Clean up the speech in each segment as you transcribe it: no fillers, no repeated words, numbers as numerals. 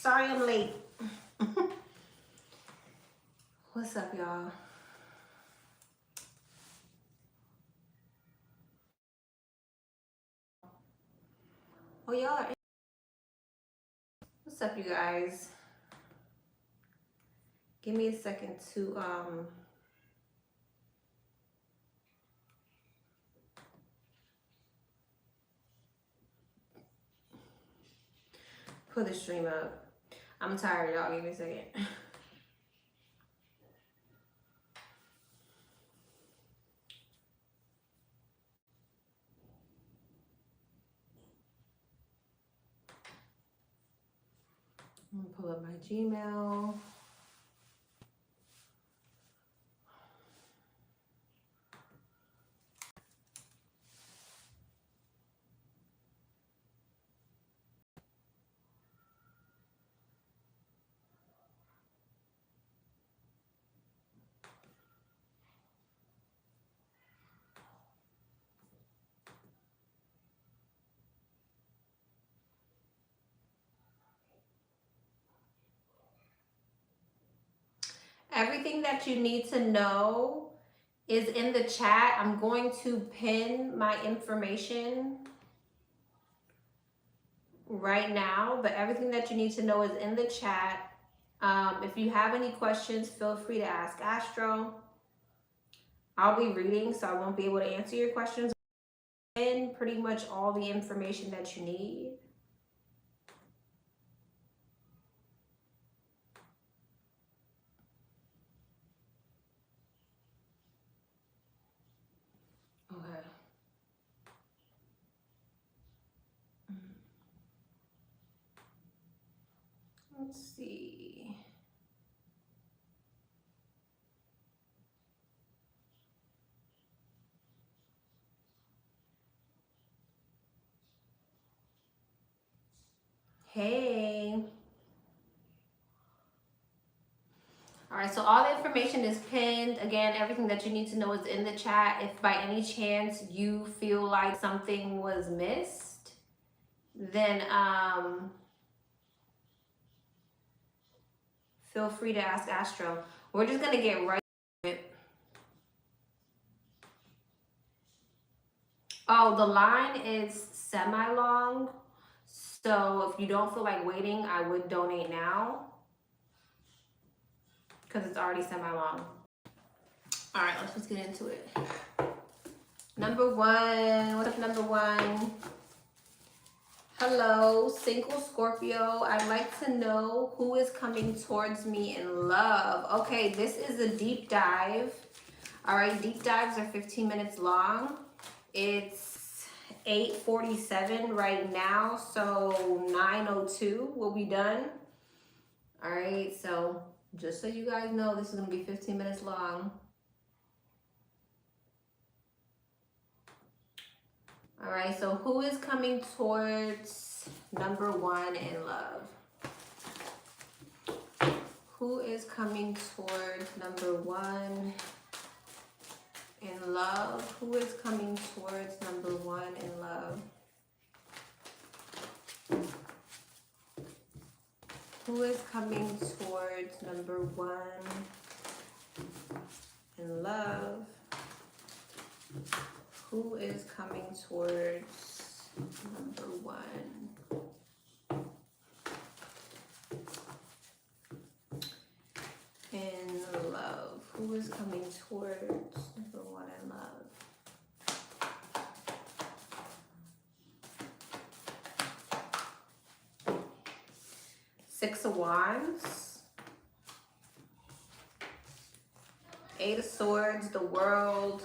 Sorry I'm late. What's up, y'all? Oh, y'all are in. What's up, you guys? Give me a second to put the stream up. I'm tired, y'all. Give me a second. I'm gonna pull up my Gmail. Everything that you need to know is in the chat. I'm going to pin my information right now, but everything that you need to know is in the chat. If you have any questions, feel free to ask Astro. I'll be reading, so I won't be able to answer your questions. And pretty much all the information that you need. Okay. Let's see. Hey. All right, so all the information is pinned. Again, everything that you need to know is in the chat. If by any chance you feel like something was missed, then feel free to ask Astro. We're just gonna get right to it. Oh, the line is semi-long. So if you don't feel like waiting, I would donate now because it's already semi-long. All right, let's just get into it. Number one, what's up, number one? Hello, single Scorpio. I'd like to know who is coming towards me in love. Okay, this is a deep dive. All right, deep dives are 15 minutes long. It's 8:47 right now, so 9:02 will be done. All right, so just so you guys know, this is gonna be 15 minutes long. All right, so who is coming towards number one in love? Who is coming towards number one in love? Who is coming towards number one in love? Who is coming towards number one in love? Who is coming towards number one? In love. Who is coming towards number one in love? Six of Wands. Eight of Swords, the World.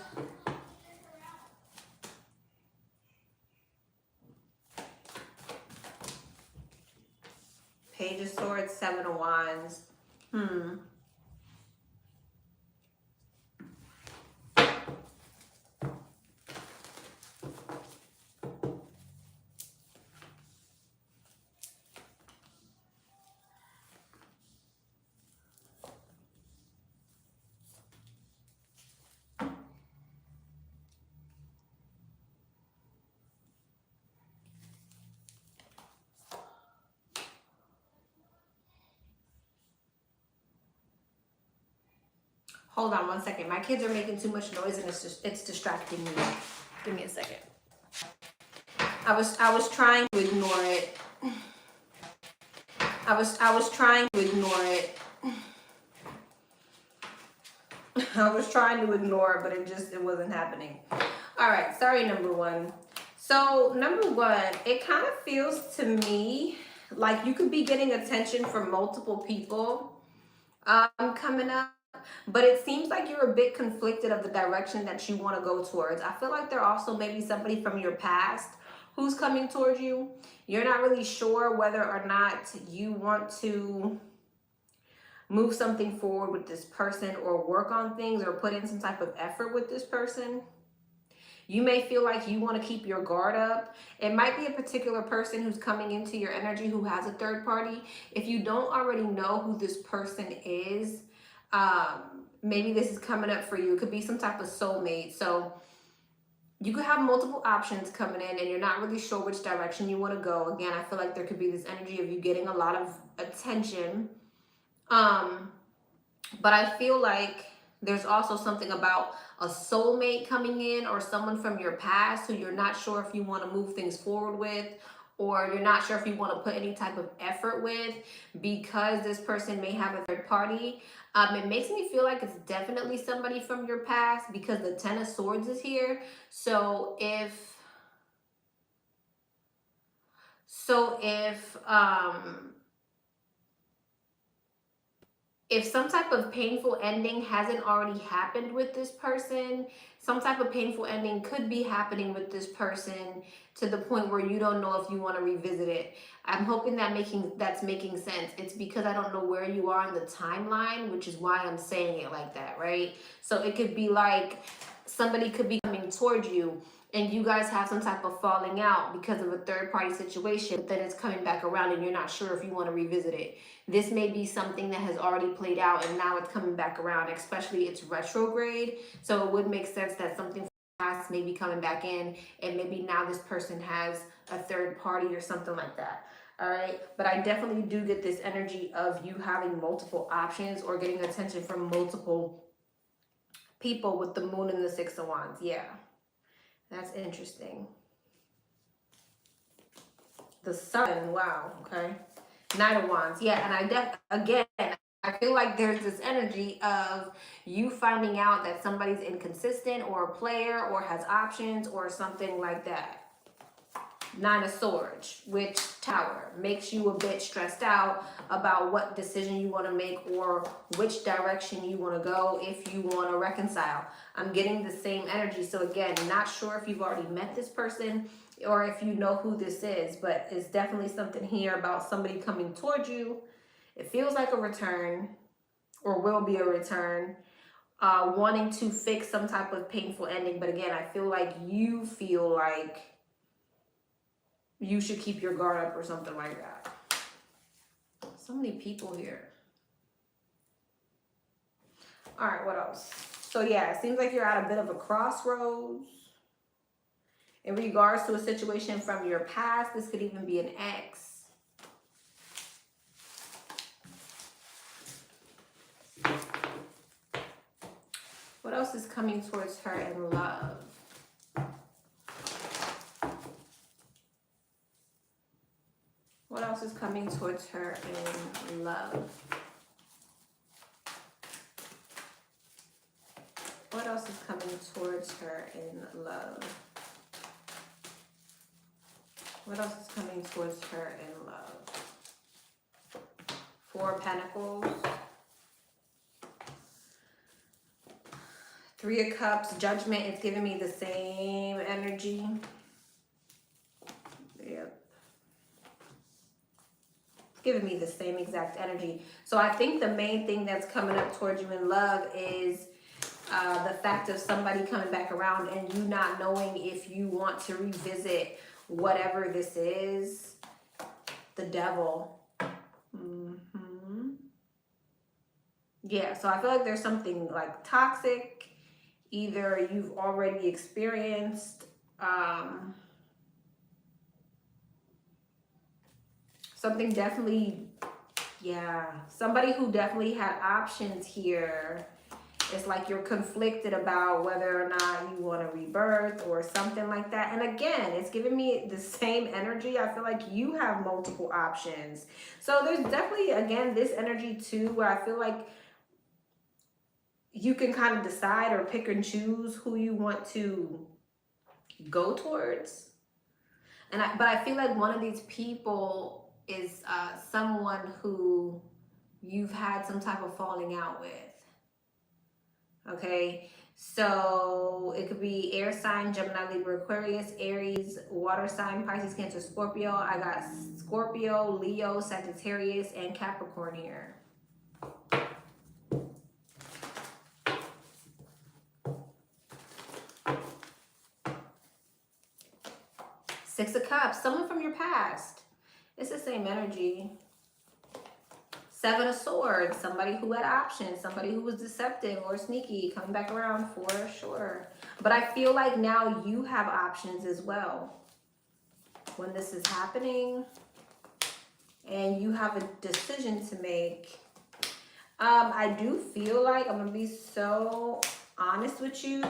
Page of Swords, Seven of Wands. Hold on one second. My kids are making too much noise and it's distracting me. Give me a second. I was trying to ignore it. I was trying to ignore it. I was trying to ignore it, but it wasn't happening. All right, sorry, number one. So number one, it kind of feels to me like you could be getting attention from multiple people coming up, but it seems like you're a bit conflicted of the direction that you want to go towards. I feel like there also may be somebody from your past who's coming towards you. You're not really sure whether or not you want to move something forward with this person or work on things or put in some type of effort with this person. You may feel like you want to keep your guard up. It might be a particular person who's coming into your energy who has a third party. If you don't already know who this person is, maybe this is coming up for you. It could be some type of soulmate. So you could have multiple options coming in and you're not really sure which direction you want to go. Again, I feel like there could be this energy of you getting a lot of attention. But I feel like there's also something about a soulmate coming in or someone from your past who you're not sure if you want to move things forward with, or you're not sure if you want to put any type of effort with, because this person may have a third party. It makes me feel like it's definitely somebody from your past because the Ten of Swords is here. So if some type of painful ending hasn't already happened with this person, some type of painful ending could be happening with this person to the point where you don't know if you want to revisit it. I'm hoping that's making sense. It's because I don't know where you are in the timeline, which is why I'm saying it like that, right? So it could be like somebody could be coming towards you and you guys have some type of falling out because of a third party situation, but then it's coming back around and you're not sure if you want to revisit it. This may be something that has already played out and now it's coming back around, especially it's retrograde. So it would make sense that something from the past may be coming back in and maybe now this person has a third party or something like that. All right. But I definitely do get this energy of you having multiple options or getting attention from multiple people with the Moon and the Six of Wands. Yeah. That's interesting. The Sun, wow, okay. Knight of Wands, yeah, and again, I feel like there's this energy of you finding out that somebody's inconsistent or a player or has options or something like that. Nine of Swords, which Tower makes you a bit stressed out about what decision you want to make or which direction you want to go if you want to reconcile. I'm getting the same energy. So again, not sure if you've already met this person or if you know who this is, but it's definitely something here about somebody coming towards you. It feels like a return or will be a return, wanting to fix some type of painful ending. But again, I feel like you feel like you should keep your guard up or something like that. So many people here. All right, what else? So yeah, it seems like you're at a bit of a crossroads in regards to a situation from your past. This could even be an ex. What else is coming towards her in love? What else is coming towards her in love? What else is coming towards her in love? What else is coming towards her in love? Four of Pentacles. Three of Cups. Judgment is giving me the same energy. Yep. Giving me the same exact energy. So I think the main thing that's coming up towards you in love is the fact of somebody coming back around and you not knowing if you want to revisit whatever this is. The Devil. Yeah, so I feel like there's something like toxic. Either you've already experienced something definitely, yeah, somebody who definitely had options here It's like you're conflicted about whether or not you want to rebirth or something like that. And again, it's giving me the same energy. I feel like you have multiple options. So there's definitely, again, this energy too, where I feel like you can kind of decide or pick and choose who you want to go towards. But I feel like one of these people is someone who you've had some type of falling out with. Okay, so it could be air sign, Gemini, Libra, Aquarius, Aries, water sign, Pisces, Cancer, Scorpio. I got Scorpio, Leo, Sagittarius, and Capricorn here. Six of Cups, someone from your past. It's the same energy. Seven of Swords, somebody who had options, somebody who was deceptive or sneaky, coming back around for sure. But I feel like now you have options as well when this is happening, and you have a decision to make. I do feel like, I'm going to be so honest with you,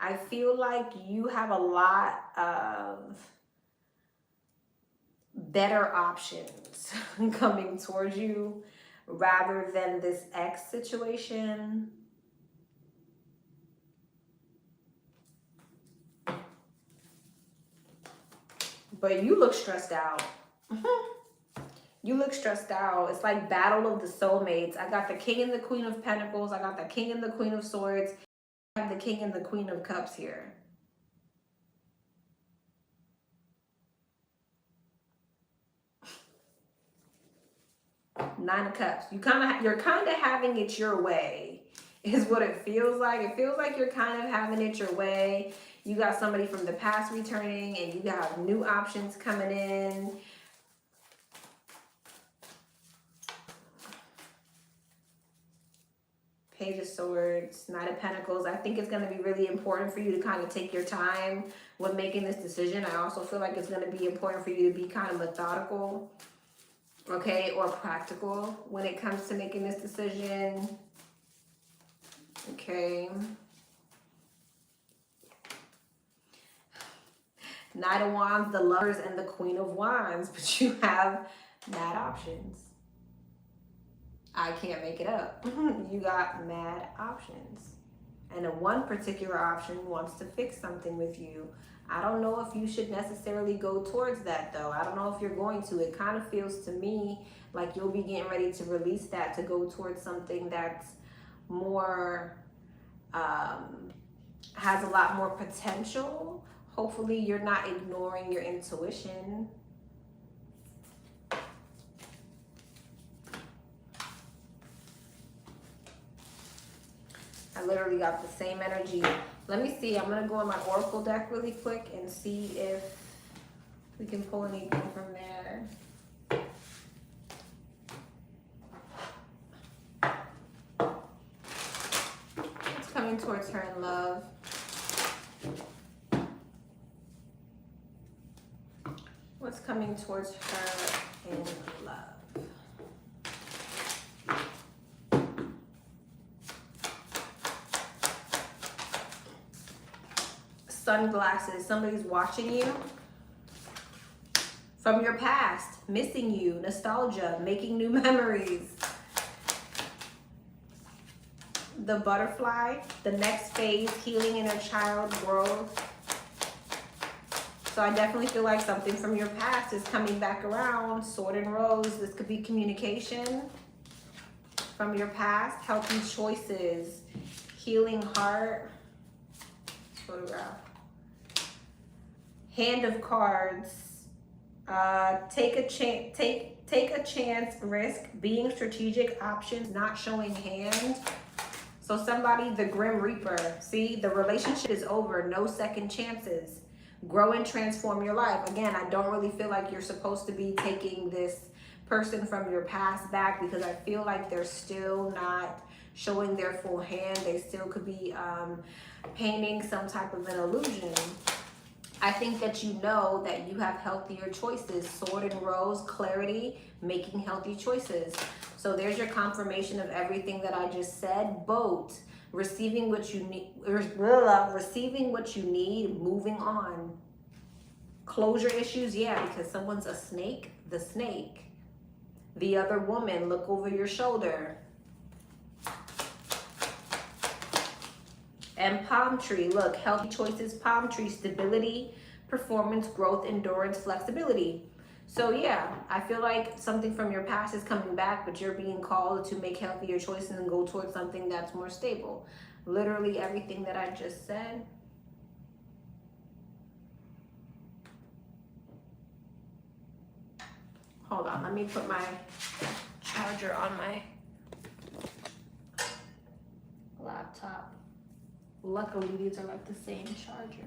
I feel like you have a lot of better options coming towards you rather than this ex situation. But you look stressed out. You look stressed out. It's like battle of the soulmates. I got the King and the Queen of Pentacles. I got the King and the Queen of Swords. I have the King and the Queen of Cups here. Nine of Cups. You're kind of having it your way, is what it feels like. It feels like you're kind of having it your way. You got somebody from the past returning, and you got new options coming in. Page of Swords, Knight of Pentacles. I think it's going to be really important for you to kind of take your time when making this decision. I also feel like it's going to be important for you to be kind of methodical, okay, or practical when it comes to making this decision. Okay. Knight of Wands, the Lovers, and the Queen of Wands, but you have mad options. I can't make it up. You got mad options. And one particular option wants to fix something with you. I don't know if you should necessarily go towards that, though. I don't know if you're going to. It kind of feels to me like you'll be getting ready to release that to go towards something that's more, has a lot more potential. Hopefully you're not ignoring your intuition. I literally got the same energy. Let me see. I'm going to go on my Oracle deck really quick and see if we can pull anything from there. It's coming towards her in love. What's coming towards her in love? Sunglasses. Somebody's watching you from your past, missing you, nostalgia, making new memories. The Butterfly, the next phase, healing inner child, growth. So I definitely feel like something from your past is coming back around. Sword and Rose. This could be communication from your past, healthy choices, healing heart. Photograph. Hand of Cards. Take a chance, risk, being strategic, options, not showing hand. So somebody, the Grim Reaper. See, the relationship is over. No second chances. Grow and transform your life. Again, I don't really feel like you're supposed to be taking this person from your past back, because I feel like they're still not showing their full hand. They still could be painting some type of an illusion. I think that you know that you have healthier choices. Sword and Rose, clarity, making healthy choices. So there's your confirmation of everything that I just said. Boat, receiving what you need, moving on. Closure issues, yeah, because someone's a snake, the snake. The other woman, look over your shoulder. And palm tree, look, healthy choices, palm tree, stability, performance, growth, endurance, flexibility. So yeah, I feel like something from your past is coming back, but you're being called to make healthier choices and go towards something that's more stable. Literally everything that I just said. Hold on, let me put my charger on my laptop. Luckily, these are like the same charger.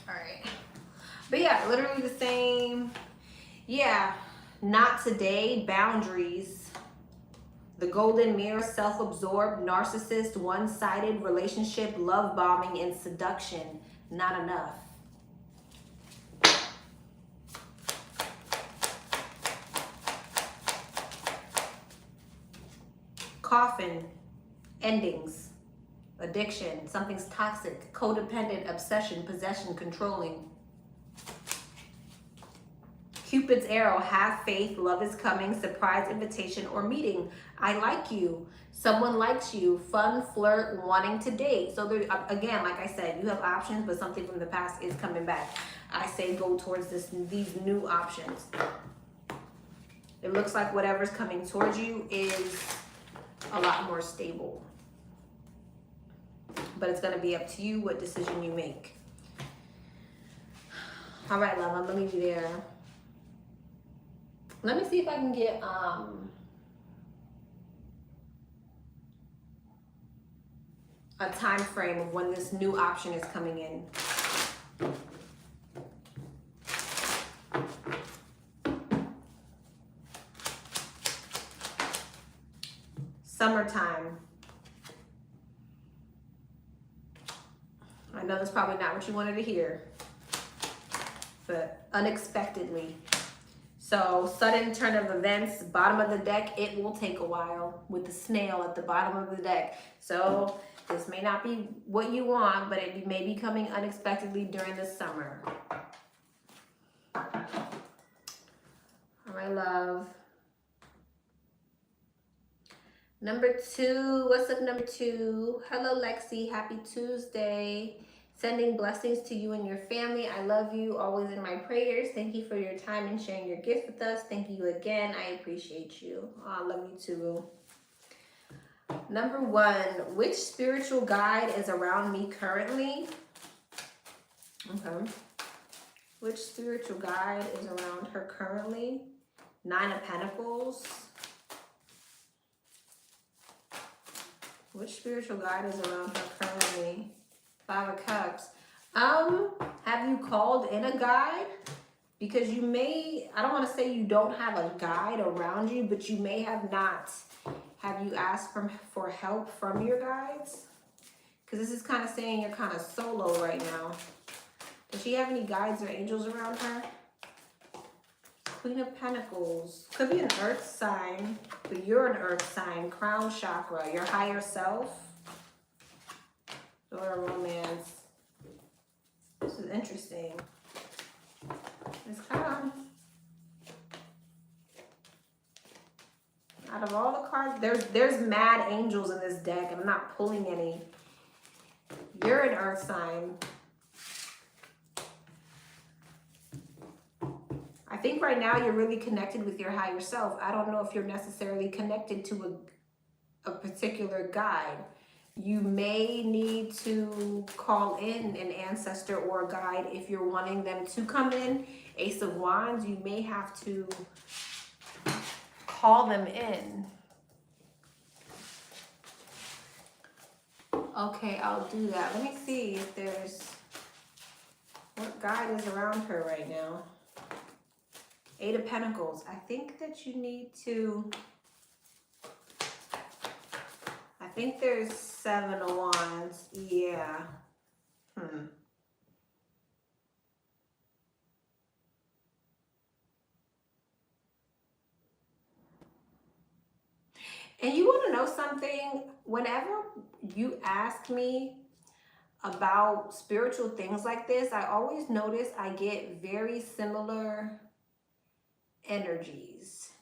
Alright. But yeah, literally the same. Yeah, not today, boundaries. The golden mirror, self-absorbed, narcissist, one-sided relationship, love bombing, and seduction. Not enough. Coffin, endings, addiction, something's toxic, codependent, obsession, possession, controlling. Cupid's arrow, have faith, love is coming, surprise invitation or meeting. I like you, someone likes you, fun, flirt, wanting to date. So there, again, like I said, you have options, but something from the past is coming back. I say go towards these new options. It looks like whatever's coming towards you is a lot more stable. But it's going to be up to you what decision you make. All right, love, I'm going to leave you there. Let me see if I can get a time frame of when this new option is coming in. Summertime. I know that's probably not what you wanted to hear, but unexpectedly. So sudden turn of events, bottom of the deck, it will take a while with the snail at the bottom of the deck. So this may not be what you want, but it may be coming unexpectedly during the summer. All right, love. Number 2, what's up, number 2? Hello, Lexi, happy Tuesday. Sending blessings to you and your family. I love you, always in my prayers. Thank you for your time and sharing your gift with us. Thank you again, I appreciate you. Oh, I love you too. Number 1, which spiritual guide is around me currently? Okay. Which spiritual guide is around her currently? 9 of Pentacles. Which spiritual guide is around her currently? 5 of Cups. Have you called in a guide? Because you may, I don't want to say you don't have a guide around you, but you may have not. Have you asked for help from your guides? Because this is kind of saying you're kind of solo right now. Does she have any guides or angels around her? Queen of Pentacles. Could be an earth sign, but you're an earth sign. Crown chakra, your higher self. Or romance. This is interesting. It's kind of, out of all the cards, there's mad angels in this deck, and I'm not pulling any. You're an earth sign. I think right now you're really connected with your higher self. I don't know if you're necessarily connected to a particular guide. You may need to call in an ancestor or a guide if you're wanting them to come in. Ace of Wands, you may have to call them in. Okay, I'll do that. Let me see if there's, what guide is around her right now? 8 of Pentacles. I think that you need to, I think there's 7 of Wands. Yeah. And you want to know something? Whenever you ask me about spiritual things like this, I always notice I get very similar energies.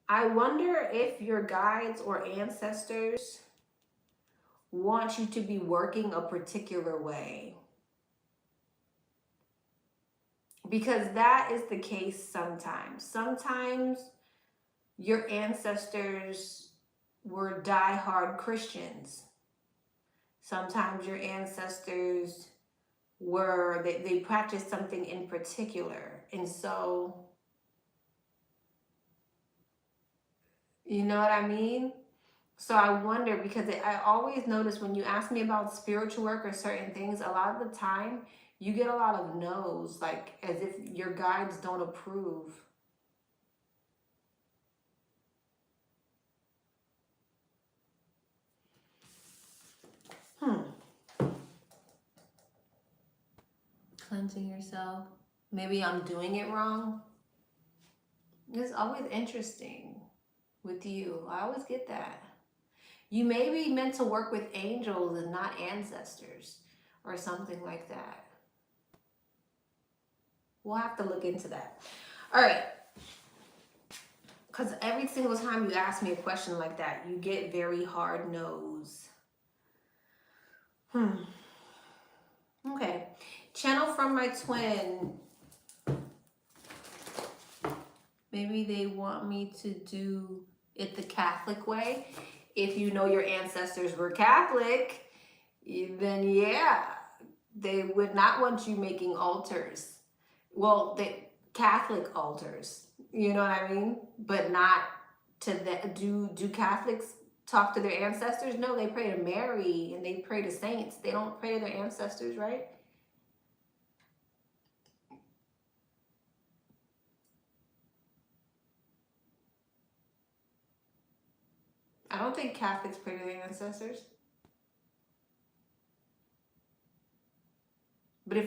I wonder if your guides or ancestors want you to be working a particular way. Because that is the case sometimes. Sometimes your ancestors were diehard Christians. Sometimes your ancestors were, they practiced something in particular. And so, you know what I mean? So I wonder, because I always notice when you ask me about spiritual work or certain things, a lot of the time you get a lot of no's, like as if your guides don't approve. Cleansing yourself. Maybe I'm doing it wrong. It's always interesting with you. I always get that. You may be meant to work with angels and not ancestors or something like that. We'll have to look into that. All right. Because every single time you ask me a question like that, you get very hard no's. Okay. Channel from my twin. Maybe they want me to do it the Catholic way. If you know your ancestors were Catholic, then yeah, they would not want you making altars. Well, the Catholic altars, you know what I mean? But not to do Catholics talk to their ancestors? No, they pray to Mary and they pray to saints. They don't pray to their ancestors, right? I don't think Catholics pray to their ancestors. But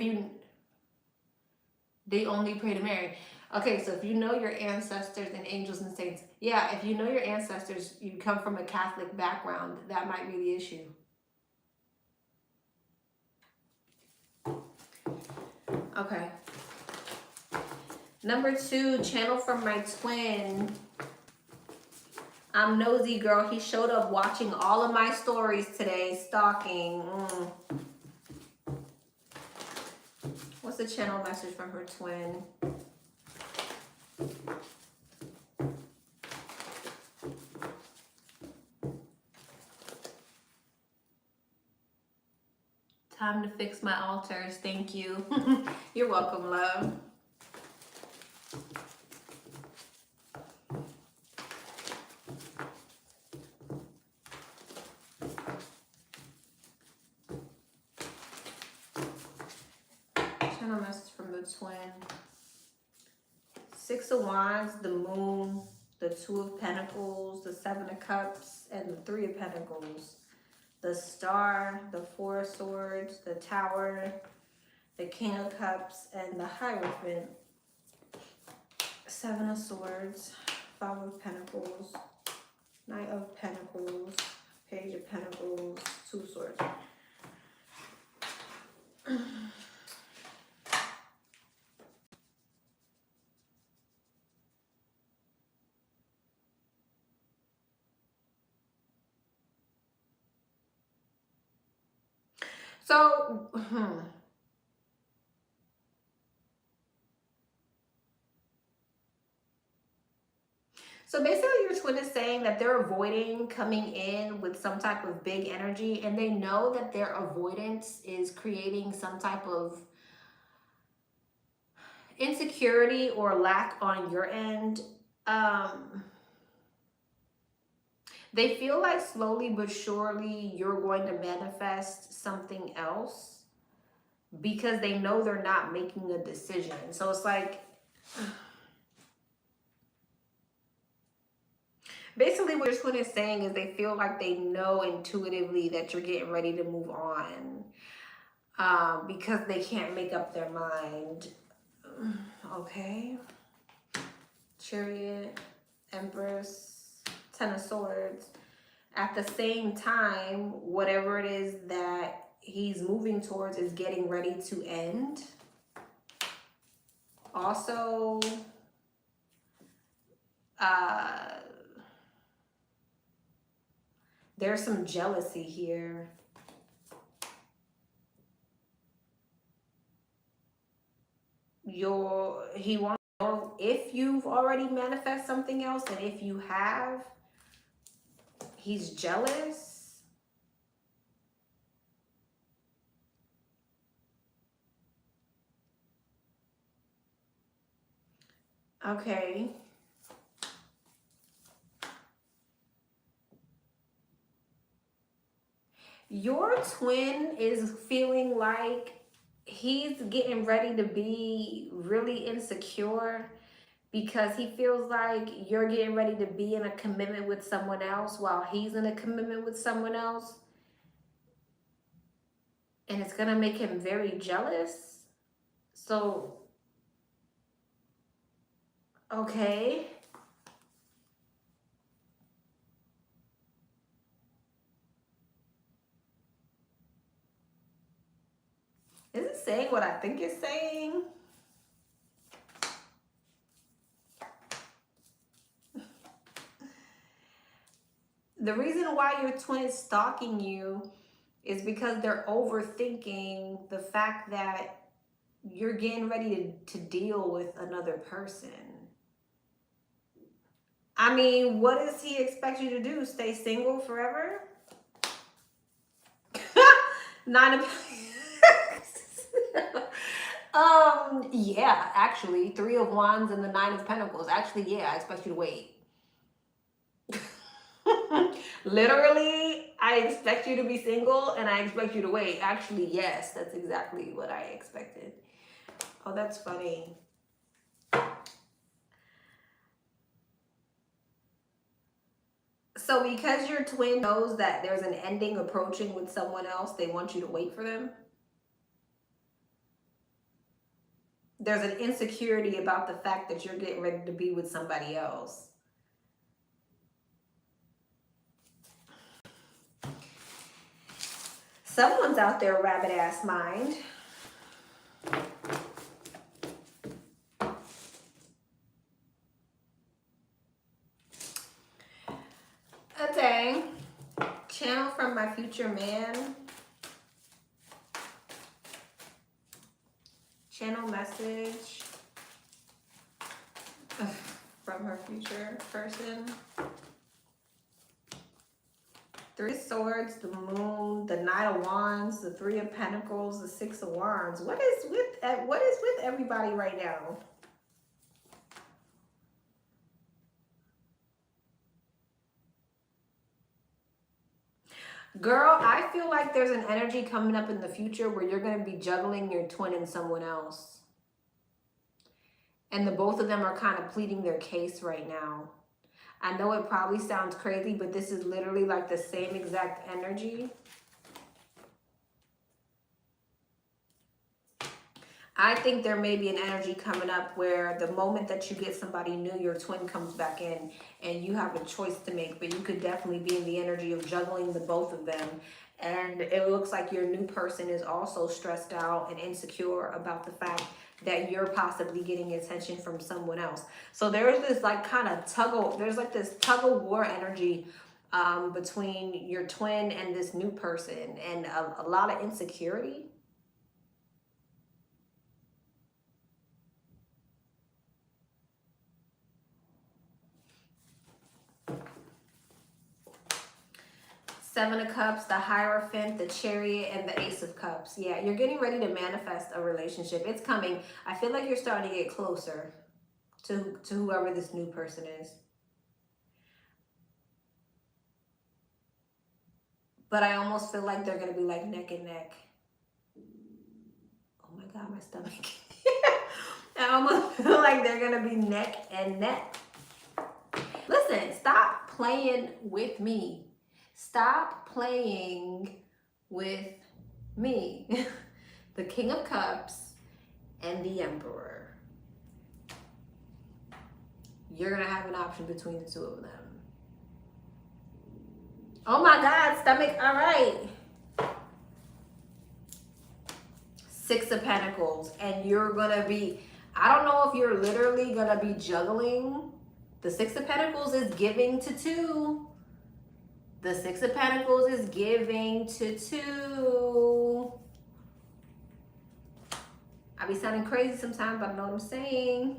they only pray to Mary. Okay, so if you know your ancestors and angels and saints, yeah, if you know your ancestors, you come from a Catholic background, that might be the issue. Okay. Number 2, channel from my twin. I'm nosy, girl. He showed up watching all of my stories today, stalking. What's the channel message from her twin? Time to fix my altars. Thank you. You're welcome, love. Channel message from the twin. 6 of Wands, the Moon, the 2 of Pentacles, the 7 of Cups, and the 3 of Pentacles. The Star, the 4 of Swords, the Tower, the King of Cups, and the Hierophant. 7 of Swords, 5 of Pentacles, Knight of Pentacles, Page of Pentacles, 2 of Swords. So, So basically your twin is saying that they're avoiding coming in with some type of big energy, and they know that their avoidance is creating some type of insecurity or lack on your end. They feel like slowly but surely you're going to manifest something else because they know they're not making a decision. So it's like, basically what your twin is saying is they feel like they know intuitively that you're getting ready to move on because they can't make up their mind. Okay. Chariot, Empress, Ten of Swords. At the same time, whatever it is that he's moving towards is getting ready to end. Also, there's some jealousy here. He wants to know if you've already manifested something else, and if you have, he's jealous. Okay. Your twin is feeling like he's getting ready to be really insecure because he feels like you're getting ready to be in a commitment with someone else while he's in a commitment with someone else. And it's going to make him very jealous. So, okay. Is it saying what I think it's saying? The reason why your twin is stalking you is because they're overthinking the fact that you're getting ready to deal with another person. I mean, what does he expect you to do? Stay single forever? Nine of yeah, actually, Three of Wands and the Nine of Pentacles. Actually, yeah, I expect you to wait. Literally, I expect you to be single and I expect you to wait. Actually, yes, that's exactly what I expected. Oh, that's funny. So because your twin knows that there's an ending approaching with someone else, they want you to wait for them? There's an insecurity about the fact that you're getting ready to be with somebody else. Someone's out there rabbit-ass mind. Okay. Channel from my future man. Channel message from her future person. Three of Swords, the Moon, the Knight of Wands, the Three of Pentacles, the Six of Wands. What is with everybody right now? Girl, I feel like there's an energy coming up in the future where you're going to be juggling your twin and someone else. And the both of them are kind of pleading their case right now. I know it probably sounds crazy, but this is literally like the same exact energy. I think there may be an energy coming up where the moment that you get somebody new, your twin comes back in and you have a choice to make, but you could definitely be in the energy of juggling the both of them. And it looks like your new person is also stressed out and insecure about the fact that you're possibly getting attention from someone else. So there's this like kind of there's like this tug of war energy between your twin and this new person, and a lot of insecurity. Seven of Cups, the Hierophant, the Chariot, and the Ace of Cups. Yeah, you're getting ready to manifest a relationship. It's coming. I feel like you're starting to get closer to whoever this new person is. But I almost feel like they're going to be like neck and neck. Oh my God, my stomach. I almost feel like they're going to be neck and neck. Listen, stop playing with me. Stop playing with me. The King of Cups and the Emperor. You're going to have an option between the two of them. Oh my God, stomach. All right. Six of Pentacles. And you're going to be, I don't know if you're literally going to be juggling. The Six of Pentacles is giving to two. The Six of Pentacles is giving to two. I be sounding crazy sometimes, but I know what I'm saying.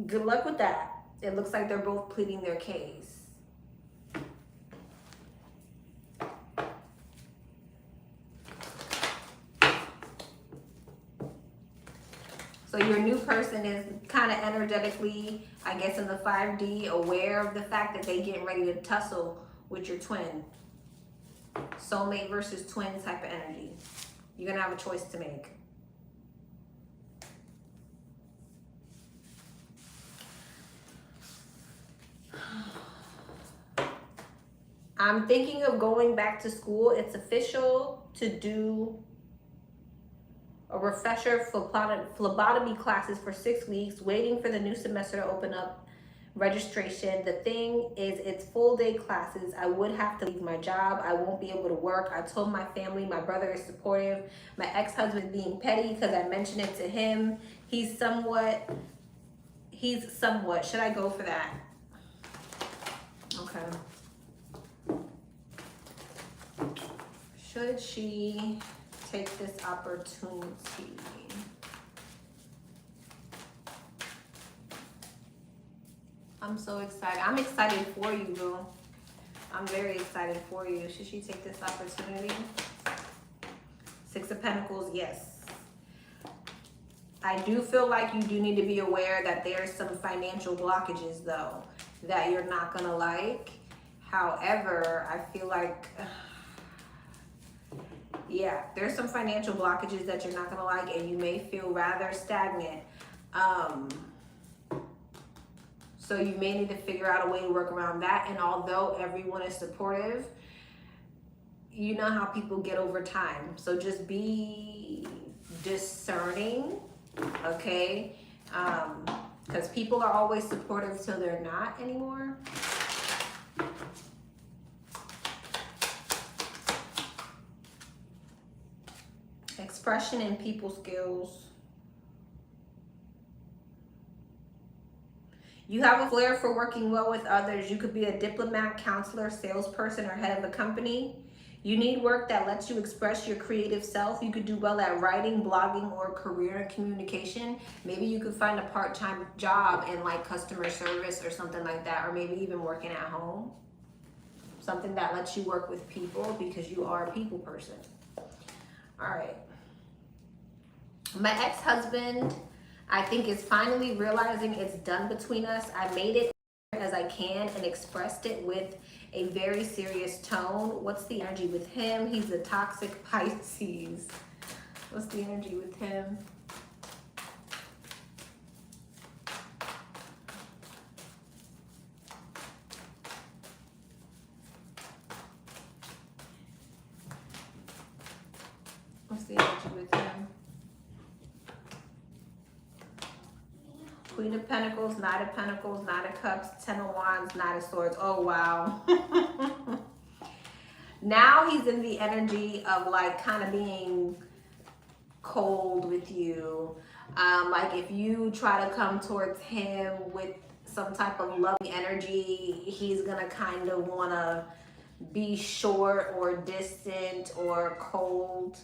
Good luck with that. It looks like they're both pleading their case. So your new person is kind of energetically, I guess in the 5D, aware of the fact that they getting ready to tussle with your twin. Soulmate versus twin type of energy. You're going to have a choice to make. I'm thinking of going back to school. It's official to do a refresher for phlebotomy classes for 6 weeks, waiting for the new semester to open up registration. The thing is, it's full day classes. I would have to leave my job. I won't be able to work. I told my family. My brother is supportive. My ex-husband being petty because I mentioned it to him. He's somewhat. Should I go for that? Okay. Should she take this opportunity? I'm so excited. I'm excited for you, boo. I'm very excited for you. Should she take this opportunity? Six of Pentacles, yes. I do feel like you do need to be aware that there's some financial blockages, though, that you're not going to like. However, I feel like... yeah, there's some financial blockages that you're not going to like, and you may feel rather stagnant. So you may need to figure out a way to work around that. And although everyone is supportive, you know how people get over time. So just be discerning, okay? Because people are always supportive till they're not anymore. Expression and people skills. You have a flair for working well with others. You could be a diplomat, counselor, salesperson, or head of a company. You need work that lets you express your creative self. You could do well at writing, blogging, or career in communication. Maybe you could find a part-time job in like customer service or something like that, or maybe even working at home. Something that lets you work with people because you are a people person. All right. My ex-husband, I think, is finally realizing it's done between us. I made it as I can and expressed it with a very serious tone. What's the energy with him? He's a toxic Pisces. What's the energy with him? What's the energy with him? Queen of Pentacles, Knight of Pentacles, Knight of Cups, Ten of Wands, Knight of Swords. Oh, wow. Now he's in the energy of like kind of being cold with you. Like if you try to come towards him with some type of loving energy, he's going to kind of want to be short or distant or cold.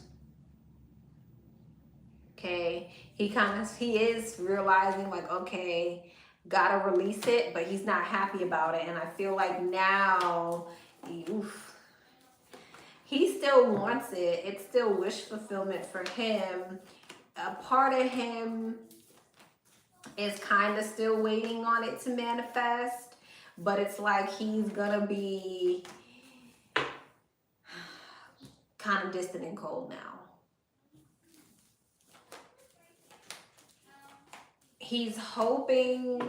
Okay, he is realizing like, okay, gotta release it, but he's not happy about it. And I feel like now, he still wants it. It's still wish fulfillment for him. A part of him is kind of still waiting on it to manifest, but it's like he's gonna be kind of distant and cold now. He's hoping,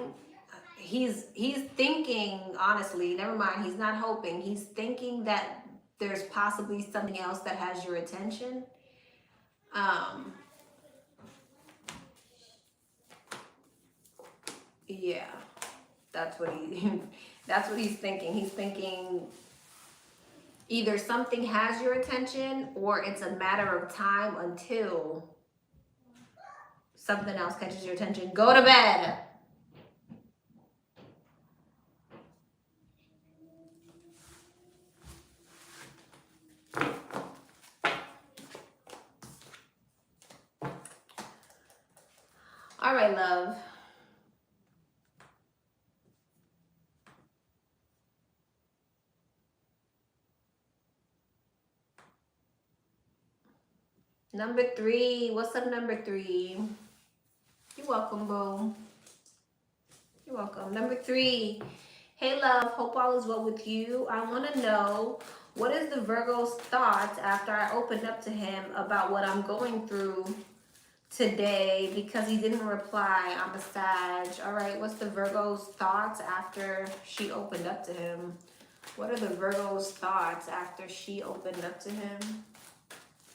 he's thinking, honestly, never mind, he's not hoping, he's thinking that there's possibly something else that has your attention. Yeah, that's what that's what he's thinking. He's thinking either something has your attention or it's a matter of time until something else catches your attention. Go to bed. All right, love. Number 3. What's up, number 3? You're welcome, boo. You're welcome. Number 3. Hey, love. Hope all is well with you. I want to know, what is the Virgo's thoughts after I opened up to him about what I'm going through today because he didn't reply? I'm a Sag. All right. What's the Virgo's thoughts after she opened up to him? What are the Virgo's thoughts after she opened up to him?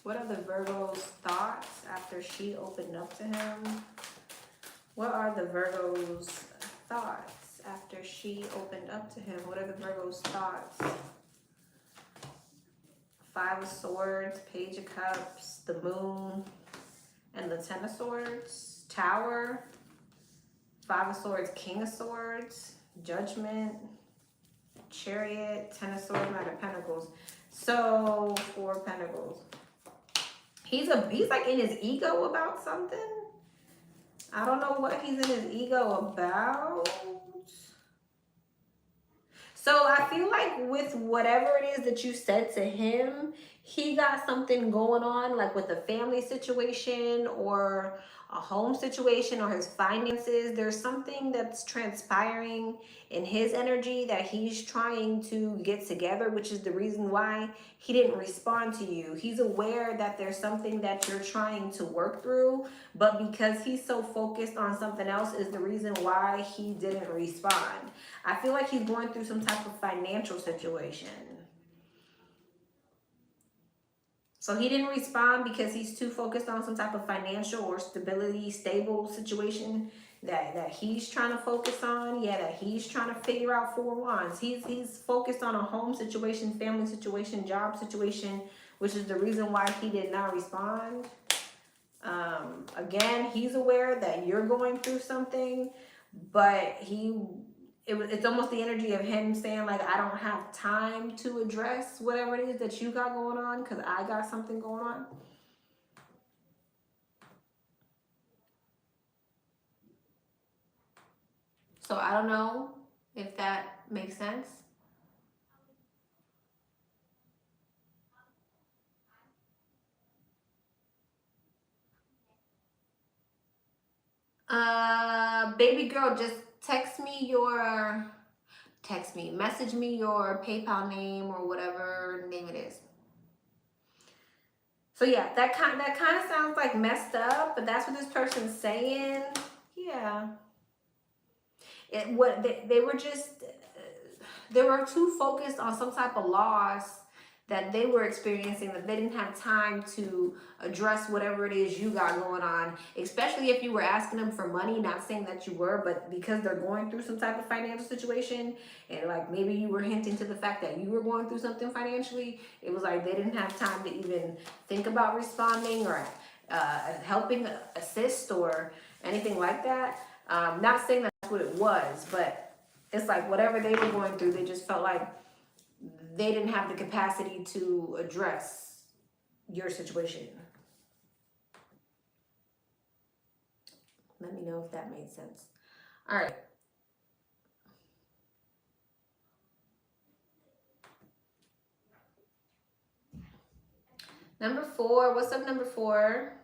What are the Virgo's thoughts after she opened up to him? What are the Virgo's thoughts after she opened up to him? What are the Virgo's thoughts? 5 of Swords, Page of Cups, the Moon, and the 10 of Swords. Tower, 5 of Swords, King of Swords, Judgment, Chariot, 10 of Swords, Knight of Pentacles. So 4 of Pentacles. He's like in his ego about something. I don't know what he's in his ego about. So I feel like with whatever it is that you said to him, he got something going on, like with a family situation or a home situation or his finances. There's something that's transpiring in his energy that he's trying to get together, which is the reason why he didn't respond to you. He's aware that there's something that you're trying to work through, but because he's so focused on something else is the reason why he didn't respond. I feel like he's going through some type of financial situation. So he didn't respond because he's too focused on some type of financial or stability, stable situation that he's trying to focus on. Yeah, that he's trying to figure out 4 wands. He's focused on a home situation, family situation, job situation, which is the reason why he did not respond. Again, he's aware that you're going through something, but it's almost the energy of him saying, like, I don't have time to address whatever it is that you got going on because I got something going on. So I don't know if that makes sense. Baby girl, just message me your PayPal name or whatever name it is. So yeah, that kind of sounds like messed up, but that's what this person's saying. Yeah. They were too focused on some type of loss that they were experiencing that they didn't have time to address whatever it is you got going on, especially if you were asking them for money. Not saying that you were, but because they're going through some type of financial situation, and like maybe you were hinting to the fact that you were going through something financially, it was like they didn't have time to even think about responding or helping assist or anything like that. Not saying that's what it was, but it's like whatever they were going through, they just felt like they didn't have the capacity to address your situation. Let me know if that made sense. All right. Number 4. What's up, number 4?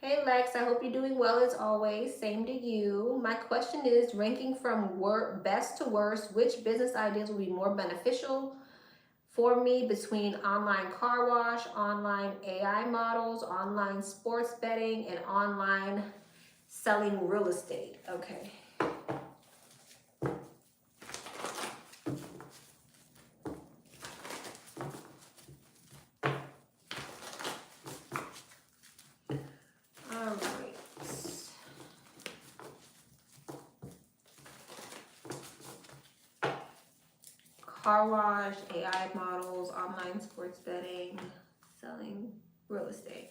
Hey Lex, I hope you're doing well as always. Same to you. My question is, ranking from best to worst, which business ideas will be more beneficial for me between online car wash, online AI models, online sports betting, and online selling real estate? Okay. car wash, AI models, online sports betting, selling real estate.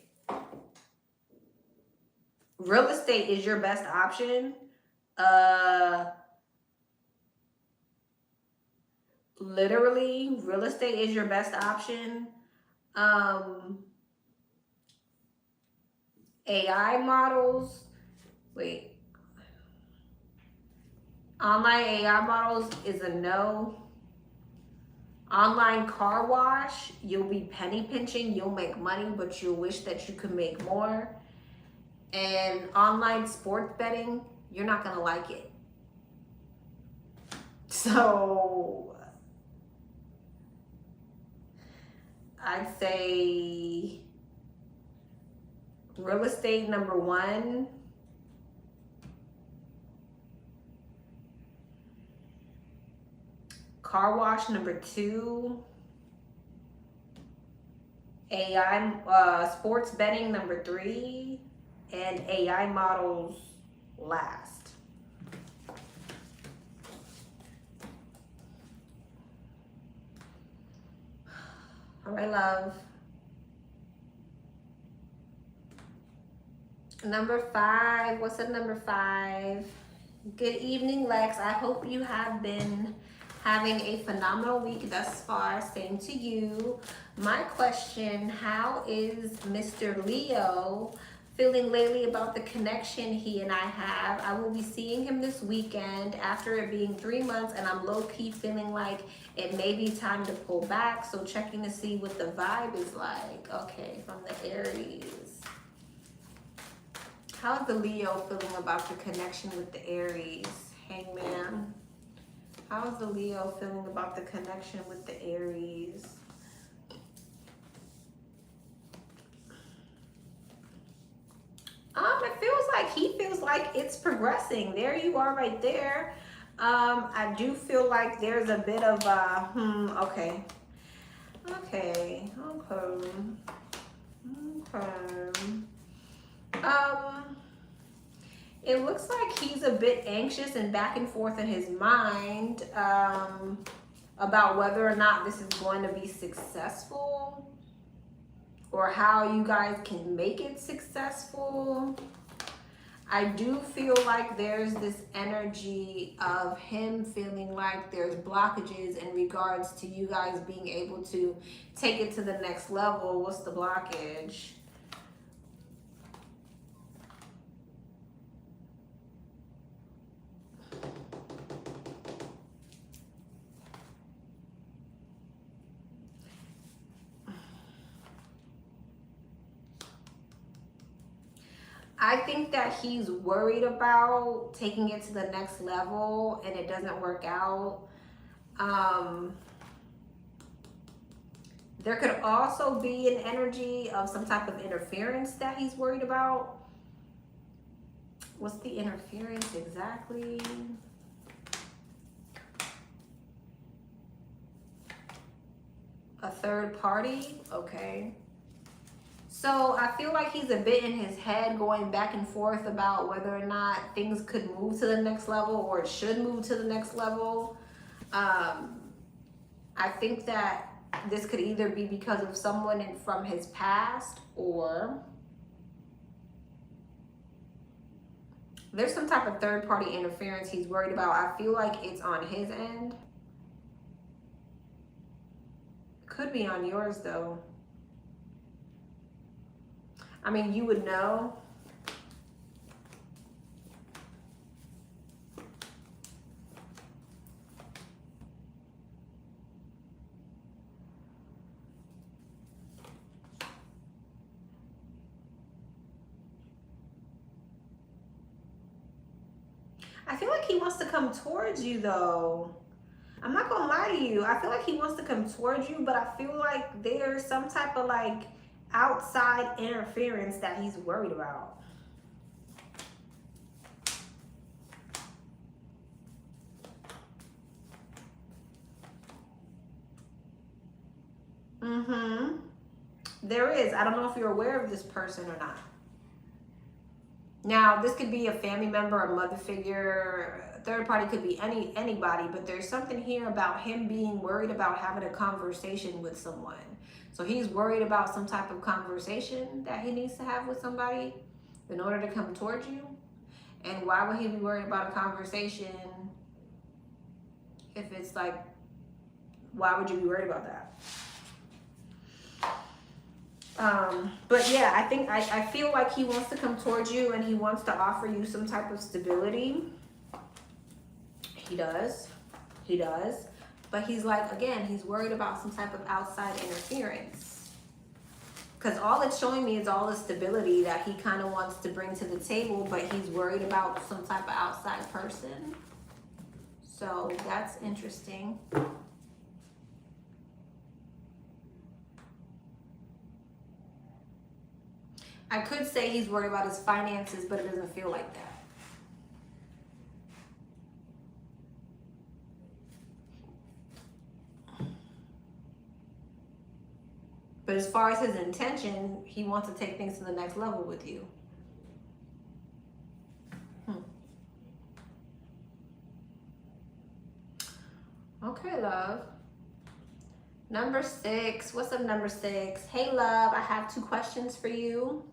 Real estate is your best option. Literally, real estate is your best option. AI models, wait. Online AI models is a no. Online car wash, you'll be penny pinching, you'll make money, but you'll wish that you could make more. And online sports betting, you're not gonna like it. So I'd say real estate number 1. Car wash number 2. AI sports betting number 3. And AI models last. All right, love. Number 5. What's up, number 5? Good evening, Lex. I hope you have been having a phenomenal week thus far. Same to you. My question, how is Mr. Leo feeling lately about the connection he and I have? I will be seeing him this weekend after it being 3 months, and I'm low-key feeling like it may be time to pull back. So checking to see what the vibe is like. Okay, from the Aries. How's the Leo feeling about the connection with the Aries? Hangman. How's the Leo feeling about the connection with the Aries? He feels like it's progressing. There you are right there. I do feel like there's a bit of okay. It looks like he's a bit anxious and back and forth in his mind about whether or not this is going to be successful or how you guys can make it successful. I do feel like there's this energy of him feeling like there's blockages in regards to you guys being able to take it to the next level. What's the blockage? I think that he's worried about taking it to the next level and it doesn't work out. There could also be an energy of some type of interference that he's worried about. What's the interference exactly? A third party? Okay. So I feel like he's a bit in his head going back and forth about whether or not things could move to the next level or it should move to the next level. I think that this could either be because of someone from his past, or there's some type of third party interference he's worried about. I feel like it's on his end. Could be on yours though. I mean, you would know. I feel like he wants to come towards you though. I'm not gonna lie to you. I feel like he wants to come towards you, but I feel like there's some type of like outside interference that he's worried about. There is. I don't know if you're aware of this person or not. Now, this could be a family member, a mother figure, a third party, could be anybody, but there's something here about him being worried about having a conversation with someone. So he's worried about some type of conversation that he needs to have with somebody in order to come towards you. And why would he be worried about a conversation if it's like, why would you be worried about that? But yeah, I feel like he wants to come towards you and he wants to offer you some type of stability. He does. But he's like, again, he's worried about some type of outside interference. Because all it's showing me is all the stability that he kind of wants to bring to the table, but he's worried about some type of outside person. So that's interesting. I could say he's worried about his finances, but it doesn't feel like that. But as far as his intention, he wants to take things to the next level with you. Okay, love. Number 6. What's up, number 6? Hey, love, I have 2 questions for you.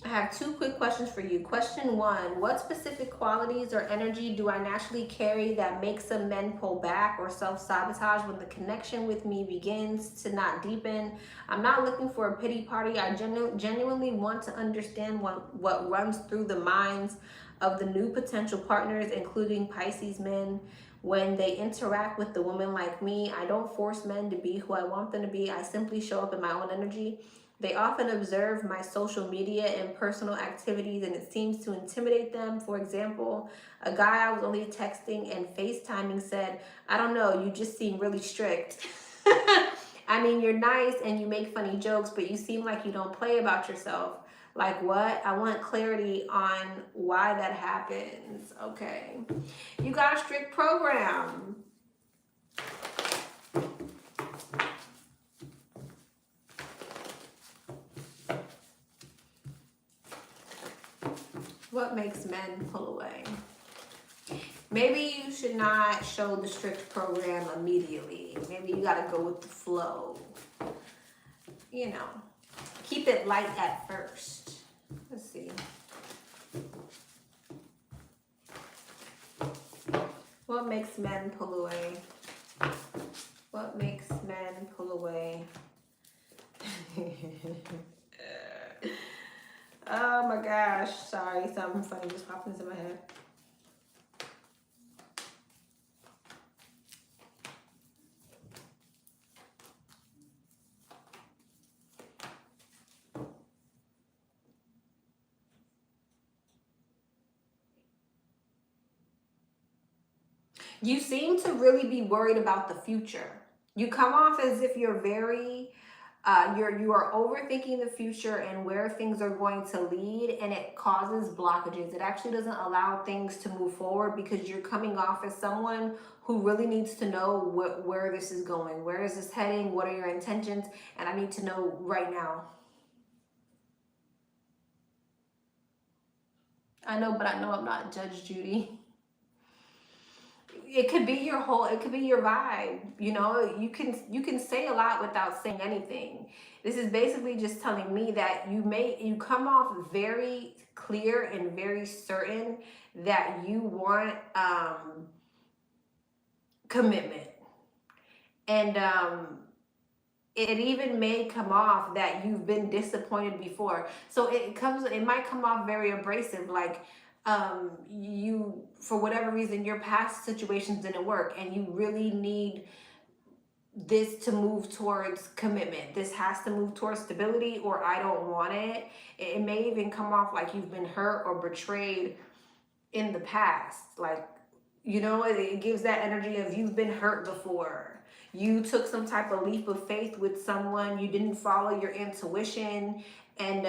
I have 2 quick questions for you. Question 1, what specific qualities or energy do I naturally carry that makes some men pull back or self-sabotage when the connection with me begins to not deepen? I'm not looking for a pity party. I genuinely want to understand what runs through the minds of the new potential partners, including Pisces men, when they interact with the woman like me. I don't force men to be who I want them to be. I simply show up in my own energy. They often observe my social media and personal activities, and it seems to intimidate them. For example, a guy I was only texting and FaceTiming said, I don't know, you just seem really strict. I mean, you're nice and you make funny jokes, but you seem like you don't play about yourself. Like what? I want clarity on why that happens. Okay. You got a strict program. What makes men pull away? Maybe you should not show the strict program immediately. Maybe you got to go with the flow. You know, keep it light at first. Let's see. What makes men pull away? What makes men pull away? Oh my gosh, sorry, something funny just popped into my head. You seem to really be worried about the future. You come off as if you're very you are overthinking the future and where things are going to lead, and it causes blockages. It actually doesn't allow things to move forward because you're coming off as someone who really needs to know where this is going. Where is this heading? What are your intentions? And I need to know right now. I know, but I know I'm not Judge Judy. It could be your vibe. You know, you can say a lot without saying anything. This is basically just telling me that you come off very clear and very certain that you want commitment. And it even may come off that you've been disappointed before. So it might come off very abrasive, like you, for whatever reason, your past situations didn't work and you really need this to move towards commitment. This has to move towards stability, or I don't want it. It may even come off like you've been hurt or betrayed in the past. Like, you know, it gives that energy of you've been hurt before. You took some type of leap of faith with someone. You didn't follow your intuition, and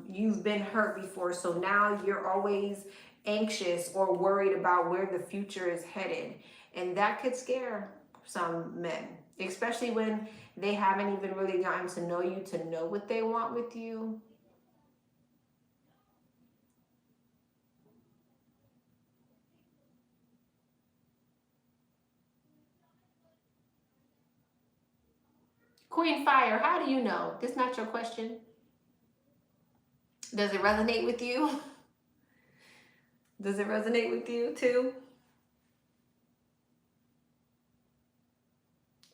you've been hurt before. So now you're always anxious or worried about where the future is headed. And that could scare some men. especially when they haven't even really gotten to know you to know what they want with you. Queen Fire, how do you know? This not your question. Does it resonate with you? Does it resonate with you too?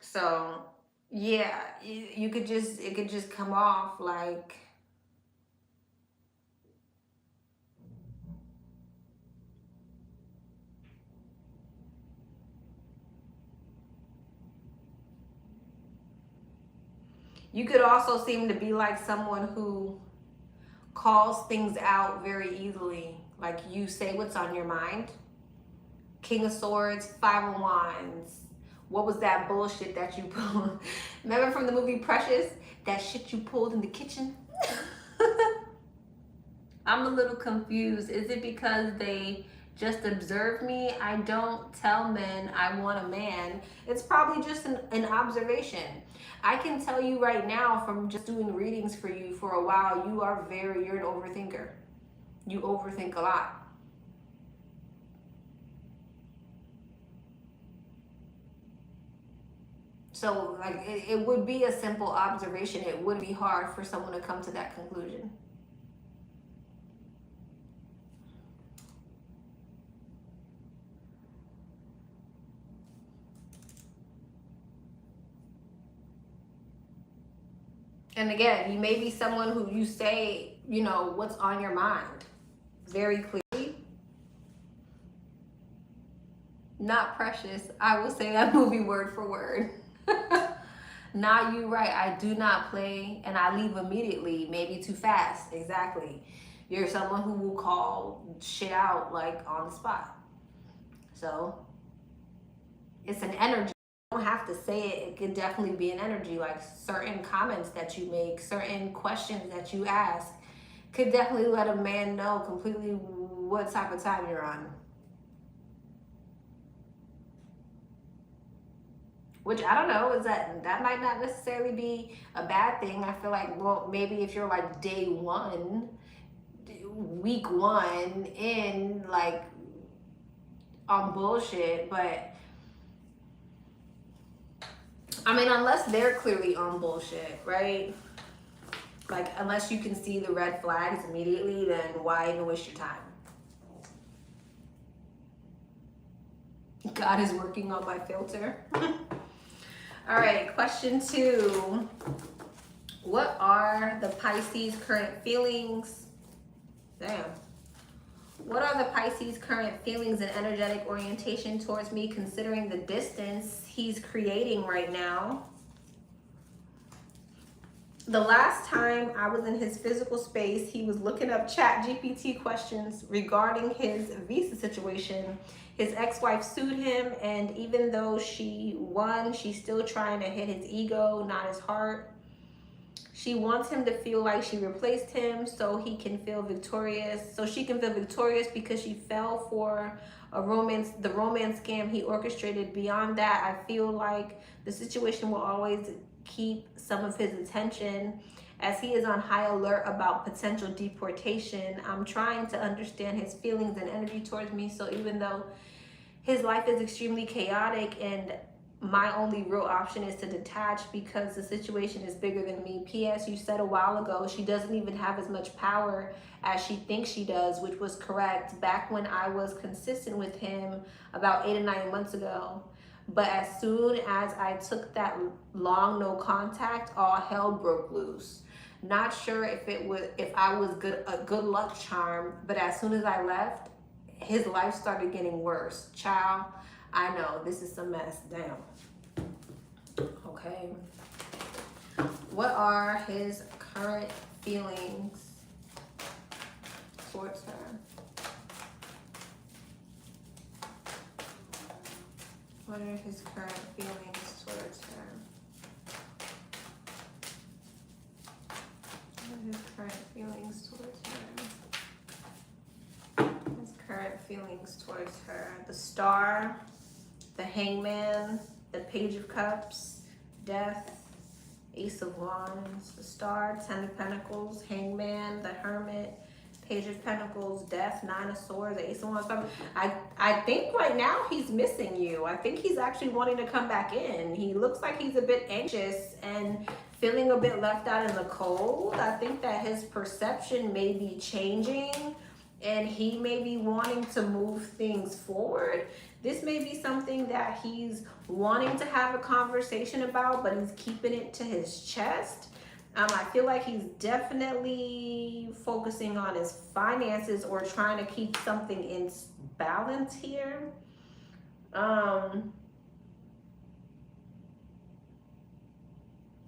So yeah, you could just, it could just come off like, you could also seem to be like someone who calls things out very easily. Like you say what's on your mind. King of Swords, Five of Wands. What was that bullshit that you pulled? Remember from the movie Precious? That shit you pulled in the kitchen? I'm a little confused. Is it because they just observe me? I don't tell men I want a man. It's probably just an observation. I can tell you right now from just doing readings for you for a while, you're an overthinker. You overthink a lot. So like it would be a simple observation. It would be hard for someone to come to that conclusion. And again, you may be someone who you say, you know, what's on your mind very clearly. Not Precious. I will say that movie word for word. Not You Right. I do not play and I leave immediately, maybe too fast. Exactly. You're someone who will call shit out like on the spot. So it's an energy. You don't have to say it. It could definitely be an energy. Like certain comments that you make, certain questions that you ask could definitely let a man know completely what type of time you're on. Which I don't know, is that might not necessarily be a bad thing. I feel like, well, maybe if you're like day one, week one in like on bullshit, but I mean, unless they're clearly on bullshit, right? Like, unless you can see the red flags immediately, then why even waste your time? God is working on my filter. All right, question 2. What are the Pisces' current feelings? Damn. What are the Pisces' current feelings and energetic orientation towards me, considering the distance he's creating right now? The last time I was in his physical space, he was looking up ChatGPT questions regarding his visa situation. His ex-wife sued him, and even though she won, she's still trying to hit his ego, not his heart. She wants him to feel like she replaced him so he can feel victorious, so she can feel victorious because she fell for the romance scam he orchestrated. Beyond that, I feel like the situation will always keep some of his attention as he is on high alert about potential deportation. I'm trying to understand his feelings and energy towards me. So even though his life is extremely chaotic and my only real option is to detach because the situation is bigger than me. P.S. You said a while ago she doesn't even have as much power as she thinks she does, which was correct back when I was consistent with him about 8 or 9 months ago. But as soon as I took that long no contact, all hell broke loose. Not sure if I was a good luck charm, but as soon as I left, his life started getting worse. Child, I know this is a mess. Damn. Okay. What are his current feelings towards her? What are his current feelings towards her? What are his current feelings towards her? His current feelings towards her. The Star, the Hangman, the Page of Cups, Death, Ace of Wands, the Star, Ten of Pentacles, Hangman, the Hermit, Page of Pentacles, Death, Nine of Swords, Ace of Wands. I think right now he's missing you. I think he's actually wanting to come back in. He looks like he's a bit anxious and feeling a bit left out in the cold. I think that his perception may be changing and he may be wanting to move things forward. This may be something that he's wanting to have a conversation about, but he's keeping it to his chest. I feel like he's definitely focusing on his finances or trying to keep something in balance here.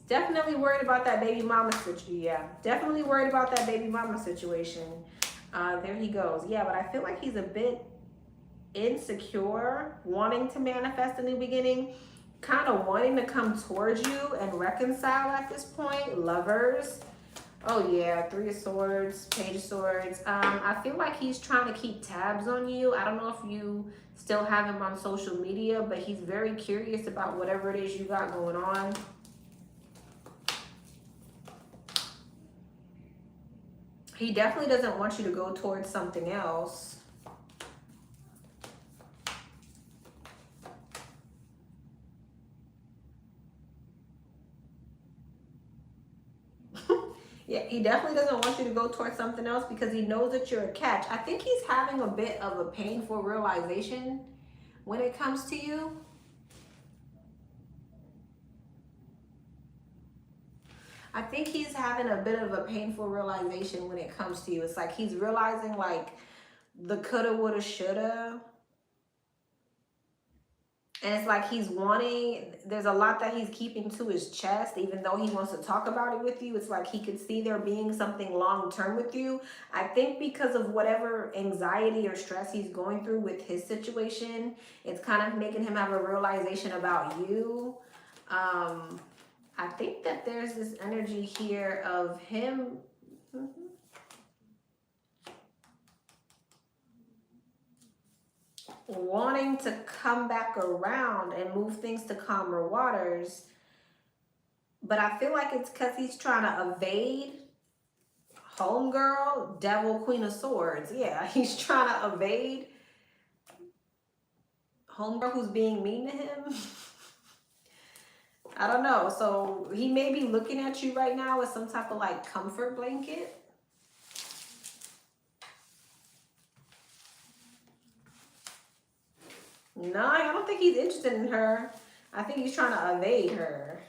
Definitely worried about that baby mama situation. Yeah, definitely worried about that baby mama situation. There he goes. Yeah, but I feel like he's a bit insecure, wanting to manifest a new beginning, kind of wanting to come towards you and reconcile at this point. Lovers. Oh yeah, Three of Swords, Page of Swords. I feel like he's trying to keep tabs on you. I don't know if you still have him on social media, but he's very curious about whatever it is you got going on. He definitely doesn't want you to go towards something else. Yeah, he definitely doesn't want you to go towards something else because he knows that you're a catch. I think he's having a bit of a painful realization when it comes to you. I think he's having a bit of a painful realization when it comes to you. It's like he's realizing like the coulda, woulda, shoulda. And it's like he's wanting, there's a lot that he's keeping to his chest, even though he wants to talk about it with you. It's like he could see there being something long-term with you. I think because of whatever anxiety or stress he's going through with his situation, it's kind of making him have a realization about you. I think that there's this energy here of him. Wanting to come back around and move things to calmer waters. But I feel like it's because he's trying to evade homegirl, Devil, Queen of Swords. Yeah, he's trying to evade homegirl who's being mean to him. I don't know. So he may be looking at you right now with some type of like comfort blanket. No, I don't think he's interested in her. I think he's trying to evade her.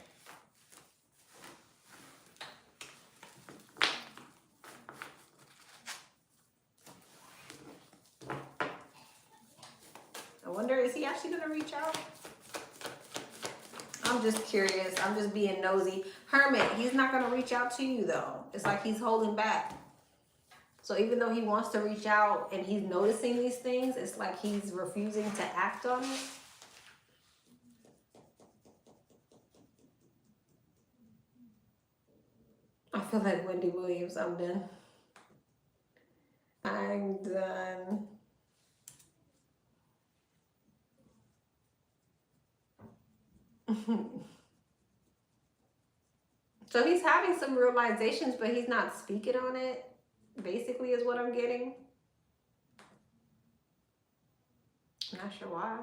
I wonder, is he actually going to reach out? I'm just curious. I'm just being nosy. Hermit, he's not going to reach out to you, though. It's like he's holding back. So even though he wants to reach out and he's noticing these things, it's like he's refusing to act on it. I feel like Wendy Williams. I'm done. I'm done. So he's having some realizations, but he's not speaking on it, basically, is what I'm getting. I'm not sure why.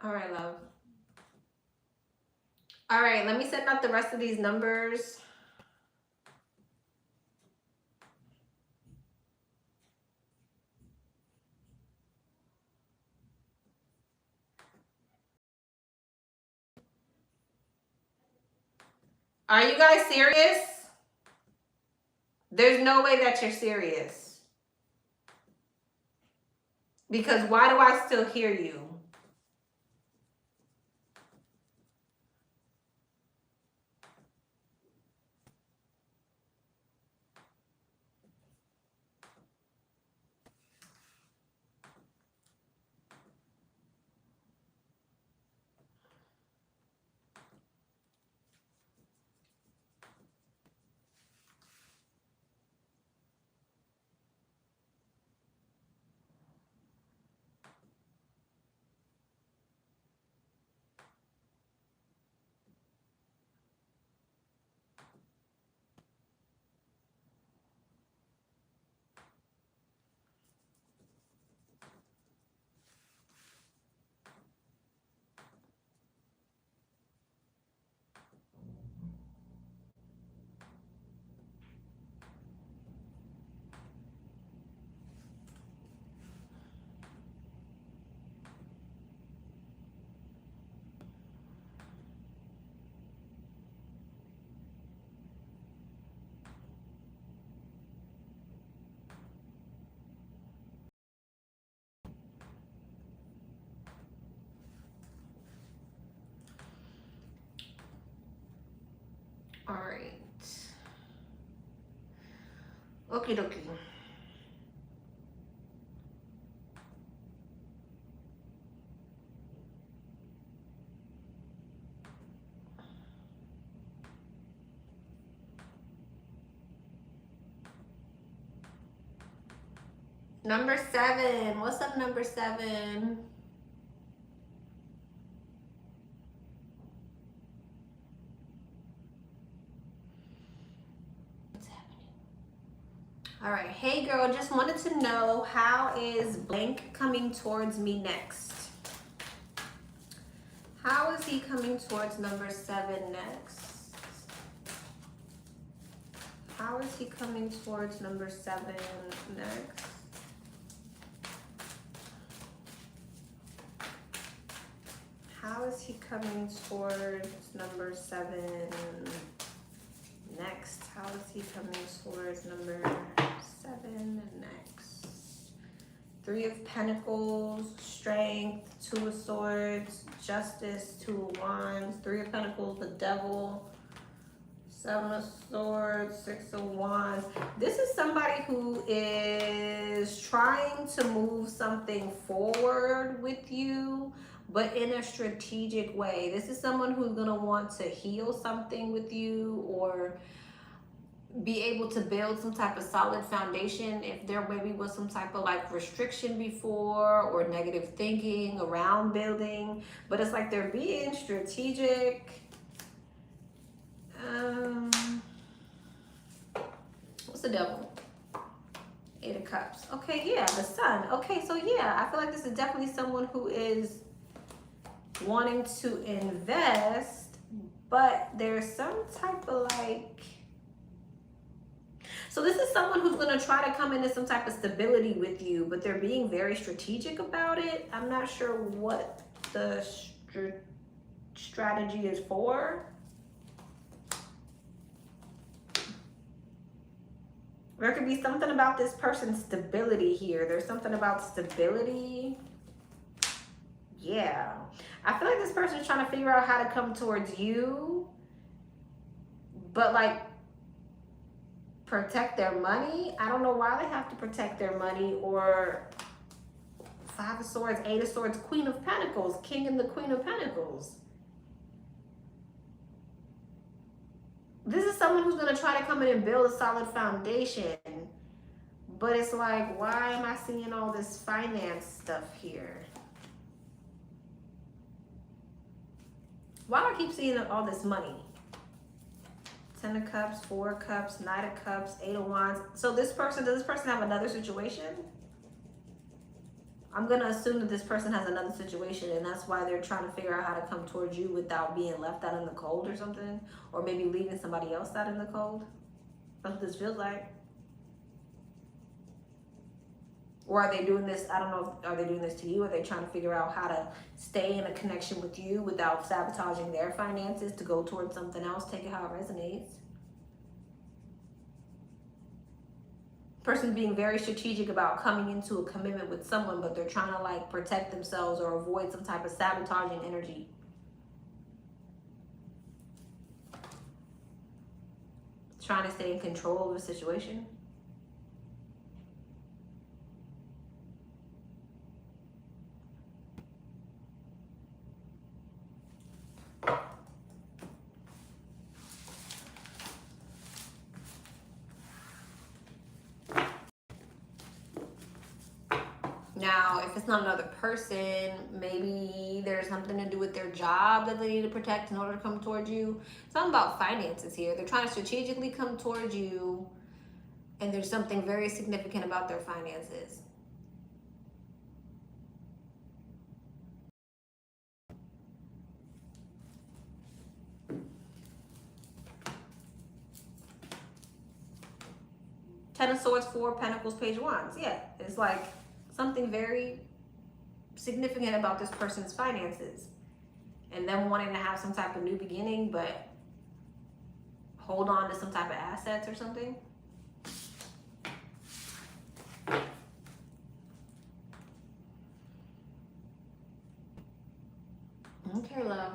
All right, love. All right, let me send out the rest of these numbers. Are you guys serious? There's no way that you're serious. Because why do I still hear you? All right. Okie dokie. Number 7. What's up, number 7? What's happening? All right. Hey, girl. Just wanted to know, how is blank coming towards me next? How is he coming towards number 7 next? How is he coming towards number 7 next? How is he coming towards number 7 next? How is he coming towards number 7 next? 3 of Pentacles, Strength, 2 of Swords, Justice, 2 of Wands, 3 of Pentacles, the Devil, 7 of Swords, 6 of Wands. This is somebody who is trying to move something forward with you, but in a strategic way. This is someone who's going to want to heal something with you, or be able to build some type of solid foundation if there maybe was some type of like restriction before, or negative thinking around building. But it's like they're being strategic. What's the Devil? 8 of Cups. Okay, yeah, the Sun. Okay, so yeah, I feel like this is definitely someone who is wanting to invest, but there's some type of like, so this is someone who's going to try to come into some type of stability with you, but they're being very strategic about it. I'm not sure what the strategy is for. There could be something about this person's stability here. There's something about stability. Yeah. I feel like this person is trying to figure out how to come towards you, but like protect their money. I don't know why they have to protect their money. Or 5 of Swords, 8 of Swords, Queen of Pentacles, King and the Queen of Pentacles. This is someone who's going to try to come in and build a solid foundation. But it's like, why am I seeing all this finance stuff here? Why do I keep seeing all this money? 10 of Cups, 4 of Cups, 9 of Cups, 8 of Wands. So this person, does this person have another situation? I'm going to assume that this person has another situation, and that's why they're trying to figure out how to come towards you without being left out in the cold or something. Or maybe leaving somebody else out in the cold. That's what this feels like. Or are they doing this, I don't know, are they doing this to you? Are they trying to figure out how to stay in a connection with you without sabotaging their finances to go towards something else? Take it how it resonates. Person's being very strategic about coming into a commitment with someone, but they're trying to like protect themselves or avoid some type of sabotaging energy. Trying to stay in control of the situation. Now, if it's not another person, maybe there's something to do with their job that they need to protect in order to come towards you. It's not about finances here. They're trying to strategically come towards you, and there's something very significant about their finances. Ten of Swords, 4 of Pentacles, Page of Wands. Yeah, it's like something very significant about this person's finances, and them wanting to have some type of new beginning, but hold on to some type of assets or something. Okay, love.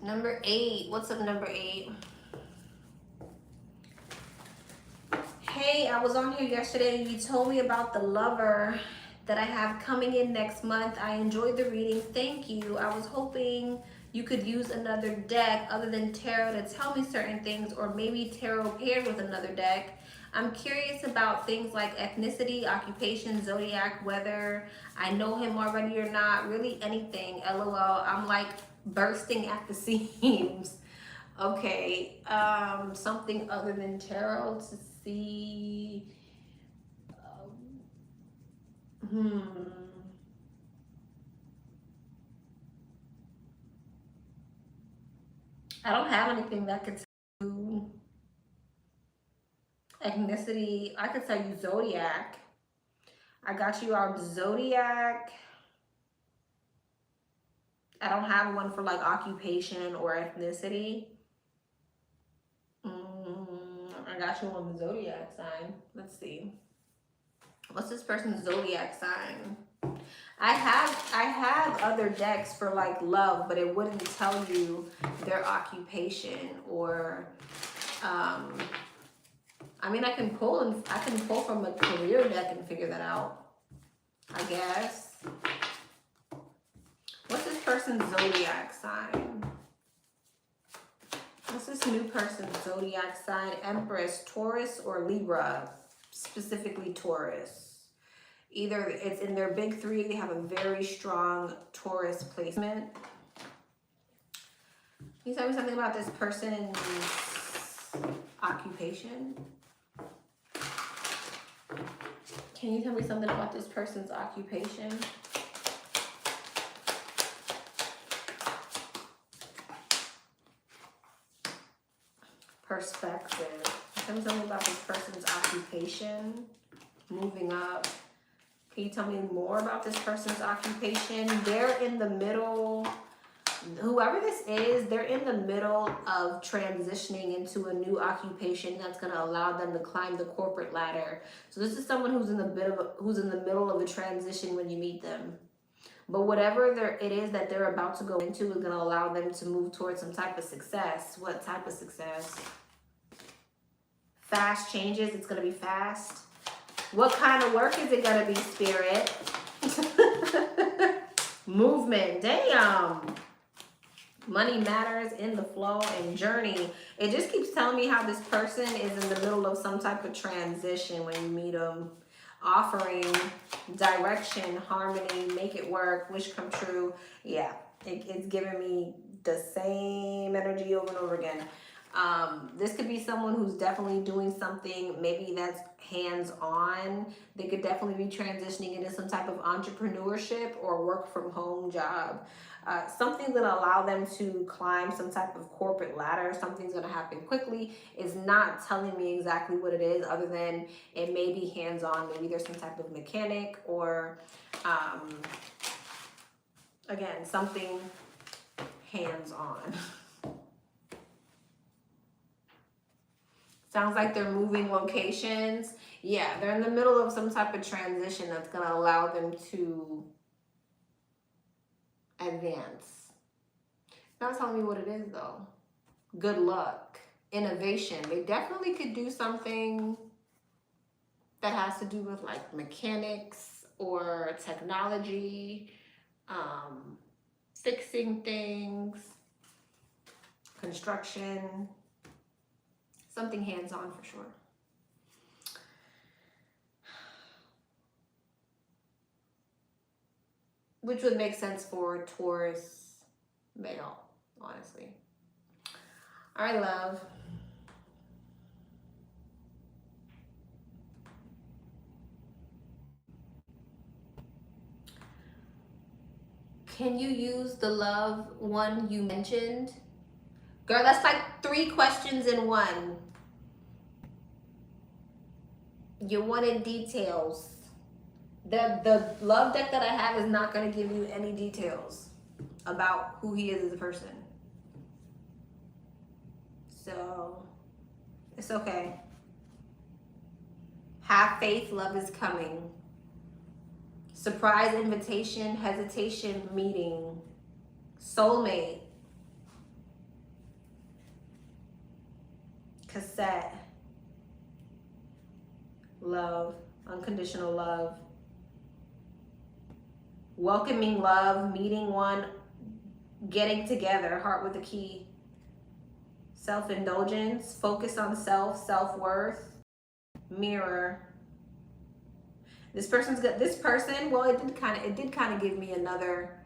Number 8. What's up, number 8? Hey, I was on here yesterday and you told me about the lover that I have coming in next month. I enjoyed the reading. Thank you. I was hoping you could use another deck other than tarot to tell me certain things, or maybe tarot paired with another deck. I'm curious about things like ethnicity, occupation, zodiac, whether I know him already or not, really anything. LOL. I'm like bursting at the seams. Okay, something other than tarot to see. I don't have anything that could tell you ethnicity. I could tell you zodiac. I got you out zodiac. I don't have one for like occupation or ethnicity. I got you on the zodiac sign. Let's see. What's this person's zodiac sign? I have other decks for like love, but it wouldn't tell you their occupation or I mean, I can pull from a career deck and figure that out, I guess. What's this person's zodiac sign? What's this new person's zodiac sign? Empress, Taurus, or Libra? Specifically Taurus. Either it's in their big 3, they have a very strong Taurus placement. Can you tell me something about this person's occupation? Can you tell me something about this person's occupation? Perspective. Tell me something about this person's occupation. Moving up. Can you tell me more about this person's occupation? They're in the middle, whoever this is, they're in the middle of transitioning into a new occupation that's going to allow them to climb the corporate ladder. So this is someone who's in the middle of a transition when you meet them. But whatever it is that they're about to go into is going to allow them to move towards some type of success. What type of success? Fast changes. It's going to be fast. What kind of work is it going to be, Spirit? Movement. Damn. Money matters, in the flow, and journey. It just keeps telling me how this person is in the middle of some type of transition when you meet them. Offering direction, harmony, make it work, wish come true. Yeah, it's giving me the same energy over and over again. This could be someone who's definitely doing something, maybe that's hands-on. They could definitely be transitioning into some type of entrepreneurship or work from home job. Something that allow them to climb some type of corporate ladder. Something's going to happen quickly. It's not telling me exactly what it is, other than it may be hands-on. Maybe there's some type of mechanic or, again, something hands-on. Sounds like they're moving locations. Yeah, they're in the middle of some type of transition that's going to allow them to advance. It's not telling me what it is, though. Good luck. Innovation. They definitely could do something that has to do with like mechanics or technology, fixing things, construction. Something hands-on for sure. Which would make sense for Taurus male, honestly. All right, love. Can you use the love one you mentioned? Girl, that's like 3 questions in one. You wanted details. The love deck that I have is not going to give you any details about who he is as a person. So, it's okay. Have faith, love is coming. Surprise invitation, hesitation, meeting. Soulmate. cassette, love, unconditional love, welcoming love, meeting one, getting together, heart with a key, self-indulgence, focus on self, self-worth, mirror. This person's good. This person, well, it did kind of give me another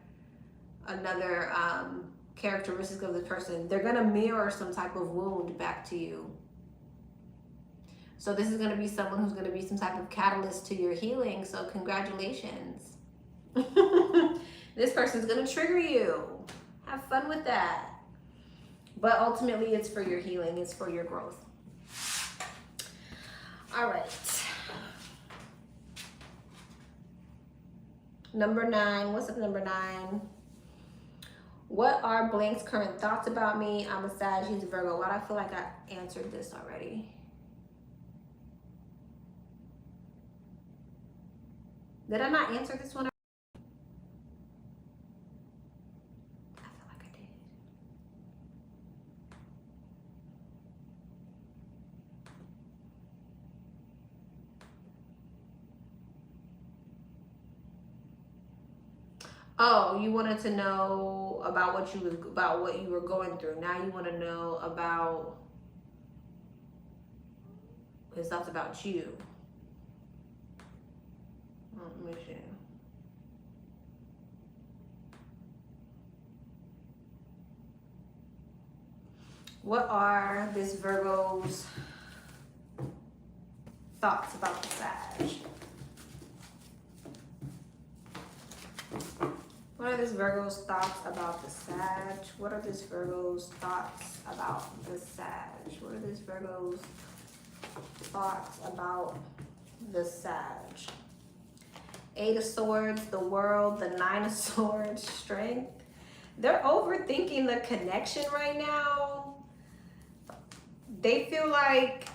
characteristic of this person. They're gonna mirror some type of wound back to you. So this is gonna be someone who's gonna be some type of catalyst to your healing. So congratulations. This person's gonna trigger you. Have fun with that. But ultimately, it's for your healing. It's for your growth. All right. Number 9. What's up, number 9? What are blank's current thoughts about me? I'm a Sag, he's a Virgo. Why do I feel like I answered this already? Did I not answer this one? I feel like I did. Oh, you wanted to know about what you were going through. Now you want to know about his thoughts about you. Let me see. What are this Virgo's thoughts about the Sag? What are this Virgo's thoughts about the Sag? What are this Virgo's thoughts about the Sag? What are this Virgo's thoughts about the Sag? 8 of Swords, the World, the 9 of Swords, Strength. They're overthinking the connection right now. They feel like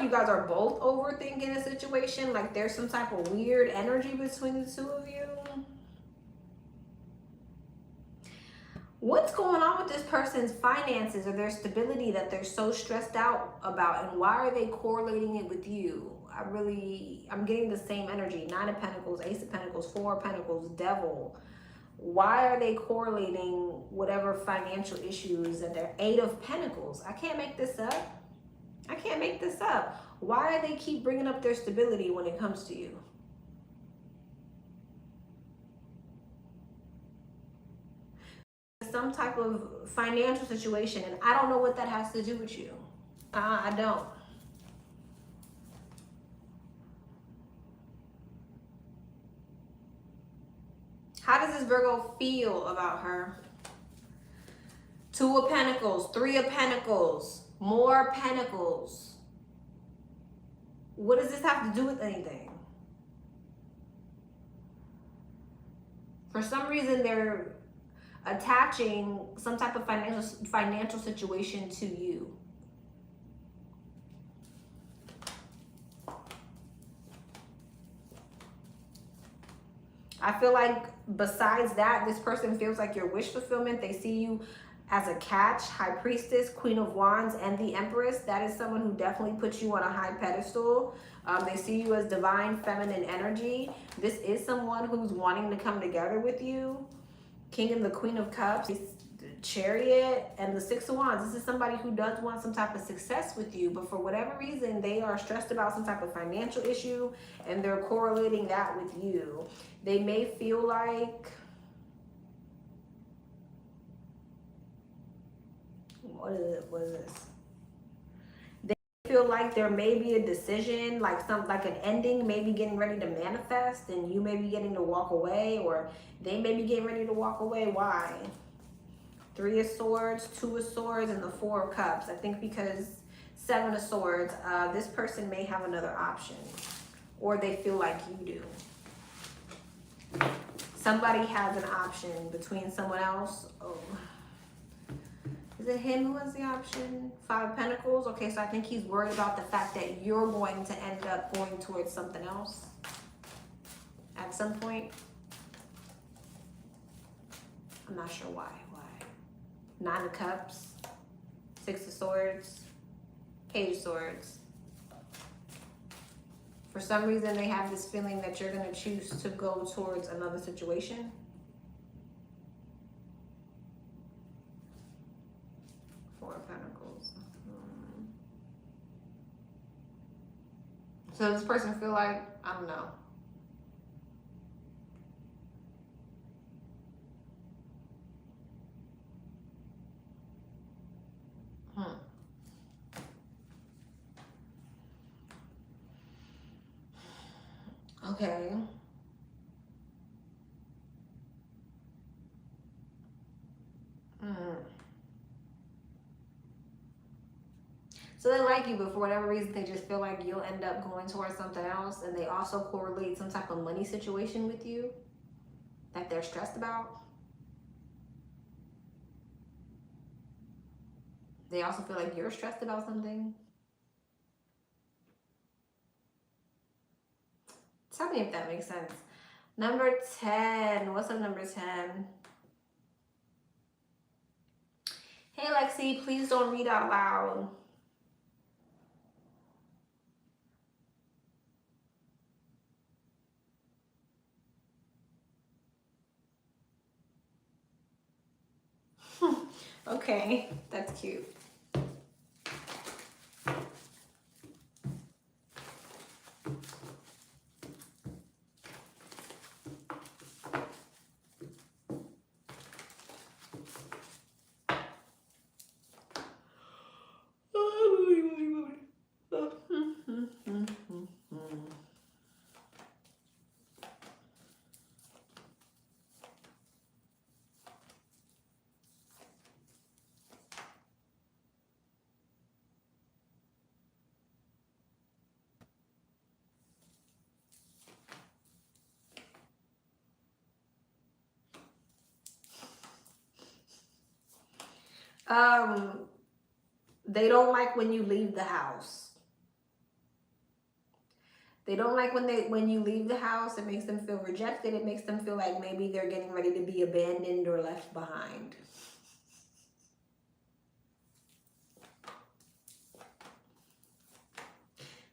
you guys are both overthinking the situation. Like there's some type of weird energy between the two of you. What's going on with this person's finances or their stability that they're so stressed out about, and why are they correlating it with you? I'm getting the same energy. 9 of Pentacles, Ace of Pentacles, 4 of Pentacles, Devil. Why are they correlating whatever financial issues and their 8 of Pentacles? I can't make this up. I can't make this up. Why do they keep bringing up their stability when it comes to you? Some type of financial situation, and I don't know what that has to do with you. I don't. How does this Virgo feel about her? 2 of Pentacles, 3 of Pentacles, more Pentacles. What does this have to do with anything? For some reason, they're attaching some type of financial situation to you. I feel like besides that, this person feels like your wish fulfillment. They see you as a catch, High Priestess, Queen of Wands, and the Empress. That is someone who definitely puts you on a high pedestal. They see you as divine feminine energy. This is someone who's wanting to come together with you. King and the Queen of Cups, Chariot, and the 6 of Wands. This is somebody who does want some type of success with you, but for whatever reason, they are stressed about some type of financial issue, and they're correlating that with you. They may feel like, what is this? They feel like there may be a decision, like an ending, maybe getting ready to manifest, and you may be getting to walk away, or they may be getting ready to walk away. Why? 3 of Swords, 2 of Swords, and the 4 of Cups. I think because 7 of Swords, this person may have another option, or they feel like you do. Somebody has an option between someone else. Oh. Is it him who has the option? 5 of Pentacles. Okay, so I think he's worried about the fact that you're going to end up going towards something else at some point. I'm not sure why. 9 of Cups. Six of Swords, Page of Swords. For some reason, they have this feeling that you're going to choose to go towards another situation. Four of Pentacles. So this person feel like, I don't know. Okay. So they like you, but for whatever reason, they just feel like you'll end up going towards something else. And they also correlate some type of money situation with you that they're stressed about. They also feel like you're stressed about something. Tell me if that makes sense. Number 10. What's up, number 10? Hey, Lexi, please don't read out loud. Okay, that's cute. They don't like when you leave the house. They don't like when you leave the house. It makes them feel rejected. It makes them feel like maybe they're getting ready to be abandoned or left behind.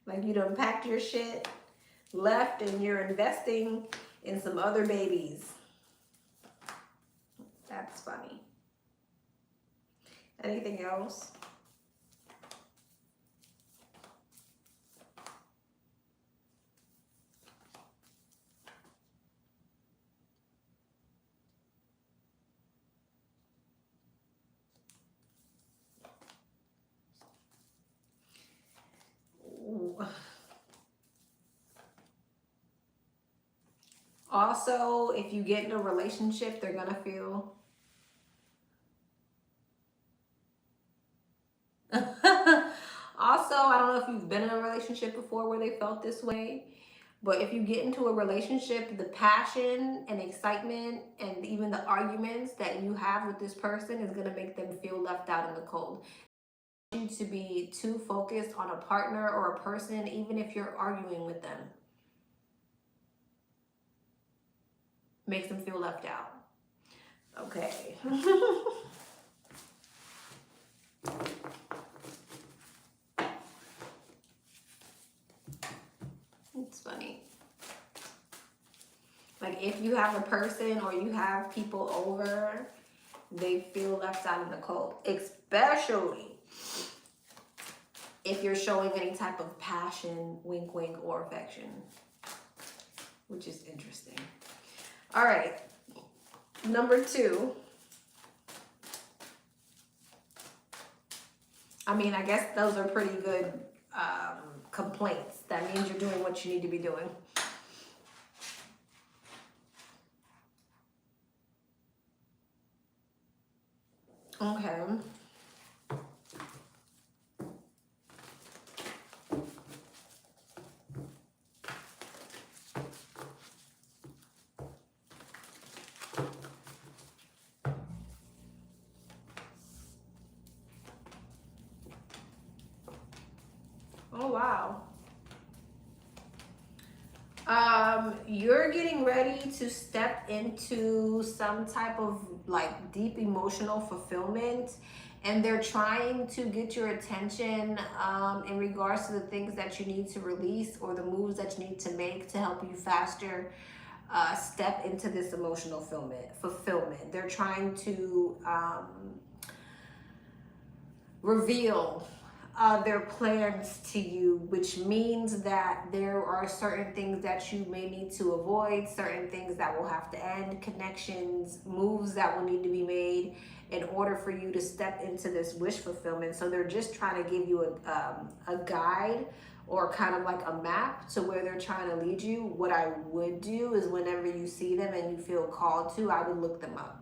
Like you done packed your shit, left, and you're investing in some other babies. That's funny. Anything else? Ooh. Also, if you get in a relationship, they're gonna feel also, I don't know if you've been in a relationship before where they felt this way, but if you get into a relationship, the passion and excitement and even the arguments that you have with this person is going to make them feel left out in the cold. You to be too focused on a partner or a person, even if you're arguing with them, makes them feel left out. Okay. It's funny. Like if you have a person or you have people over, they feel left out in the cold, especially if you're showing any type of passion, wink, wink, or affection, which is interesting. All right, number 2. I mean, I guess those are pretty good complaints. That means you're doing what you need to be doing. Okay. Oh, wow. You're getting ready to step into some type of like deep emotional fulfillment, and they're trying to get your attention in regards to the things that you need to release or the moves that you need to make to help you faster step into this emotional fulfillment. They're trying to reveal their plans to you, which means that there are certain things that you may need to avoid, certain things that will have to end, connections, moves that will need to be made in order for you to step into this wish fulfillment. So they're just trying to give you a guide or kind of like a map to where they're trying to lead you. What I would do is whenever you see them and you feel called to, I would look them up.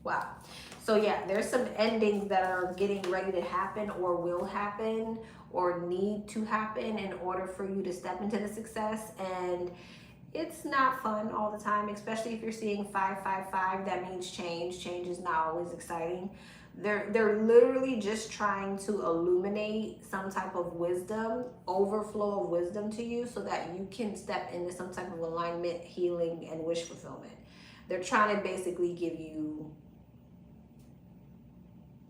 Wow. So yeah, there's some endings that are getting ready to happen or will happen or need to happen in order for you to step into the success. And it's not fun all the time, especially if you're seeing 555. That means change. Change is not always exciting. They're literally just trying to illuminate some type of wisdom, overflow of wisdom to you so that you can step into some type of alignment, healing, and wish fulfillment. They're trying to basically give you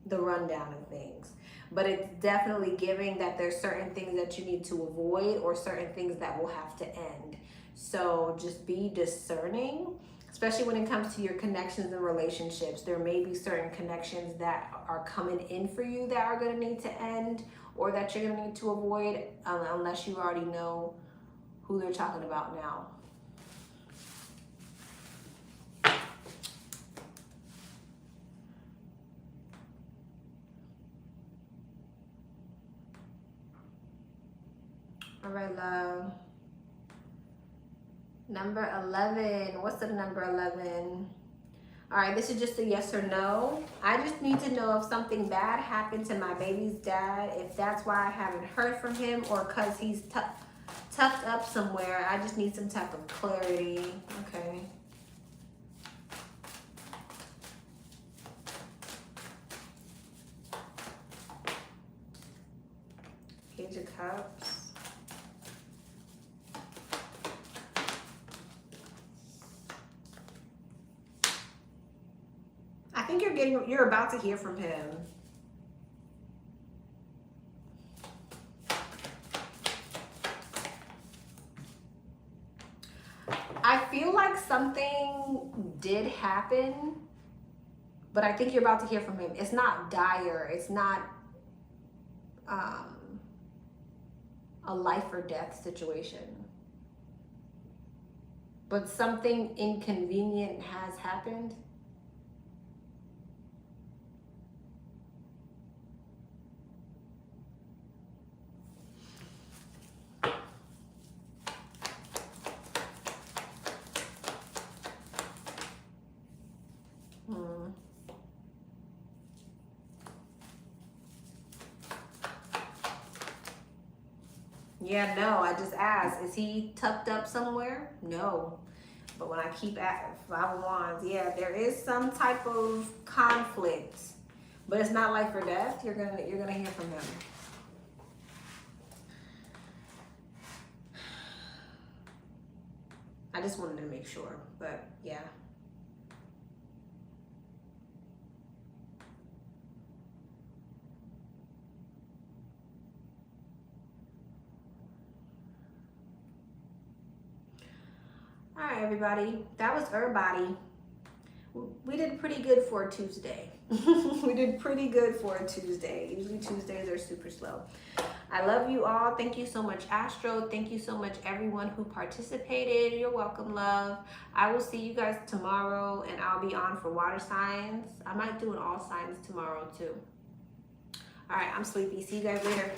the rundown of things, but it's definitely giving that there's certain things that you need to avoid or certain things that will have to end. So just be discerning, especially when it comes to your connections and relationships. There may be certain connections that are coming in for you that are going to need to end or that you're going to need to avoid unless you already know who they're talking about now. All right, love. Number 11. What's the number 11? All right, this is just a yes or no. I just need to know if something bad happened to my baby's dad, if that's why I haven't heard from him, or because he's tucked up somewhere. I just need some type of clarity. Okay. Page of Cups. I think you're about to hear from him. I feel like something did happen, but I think you're about to hear from him. It's not dire. It's not a life or death situation. But something inconvenient has happened. Yeah, no, I just asked, is he tucked up somewhere? No. But when I keep at 5 of Wands, yeah, there is some type of conflict, but it's not life or death. You're gonna hear from him. I just wanted to make sure, but yeah. All right, everybody, that was everybody. We did pretty good for a Tuesday. We did pretty good for a Tuesday. Usually Tuesdays are super slow. I love you all. Thank you so much, Astro. Thank you so much, everyone who participated. You're welcome, love. I will see you guys tomorrow, and I'll be on for water signs. I might do an all signs tomorrow, too. All right, I'm sleepy. See you guys later.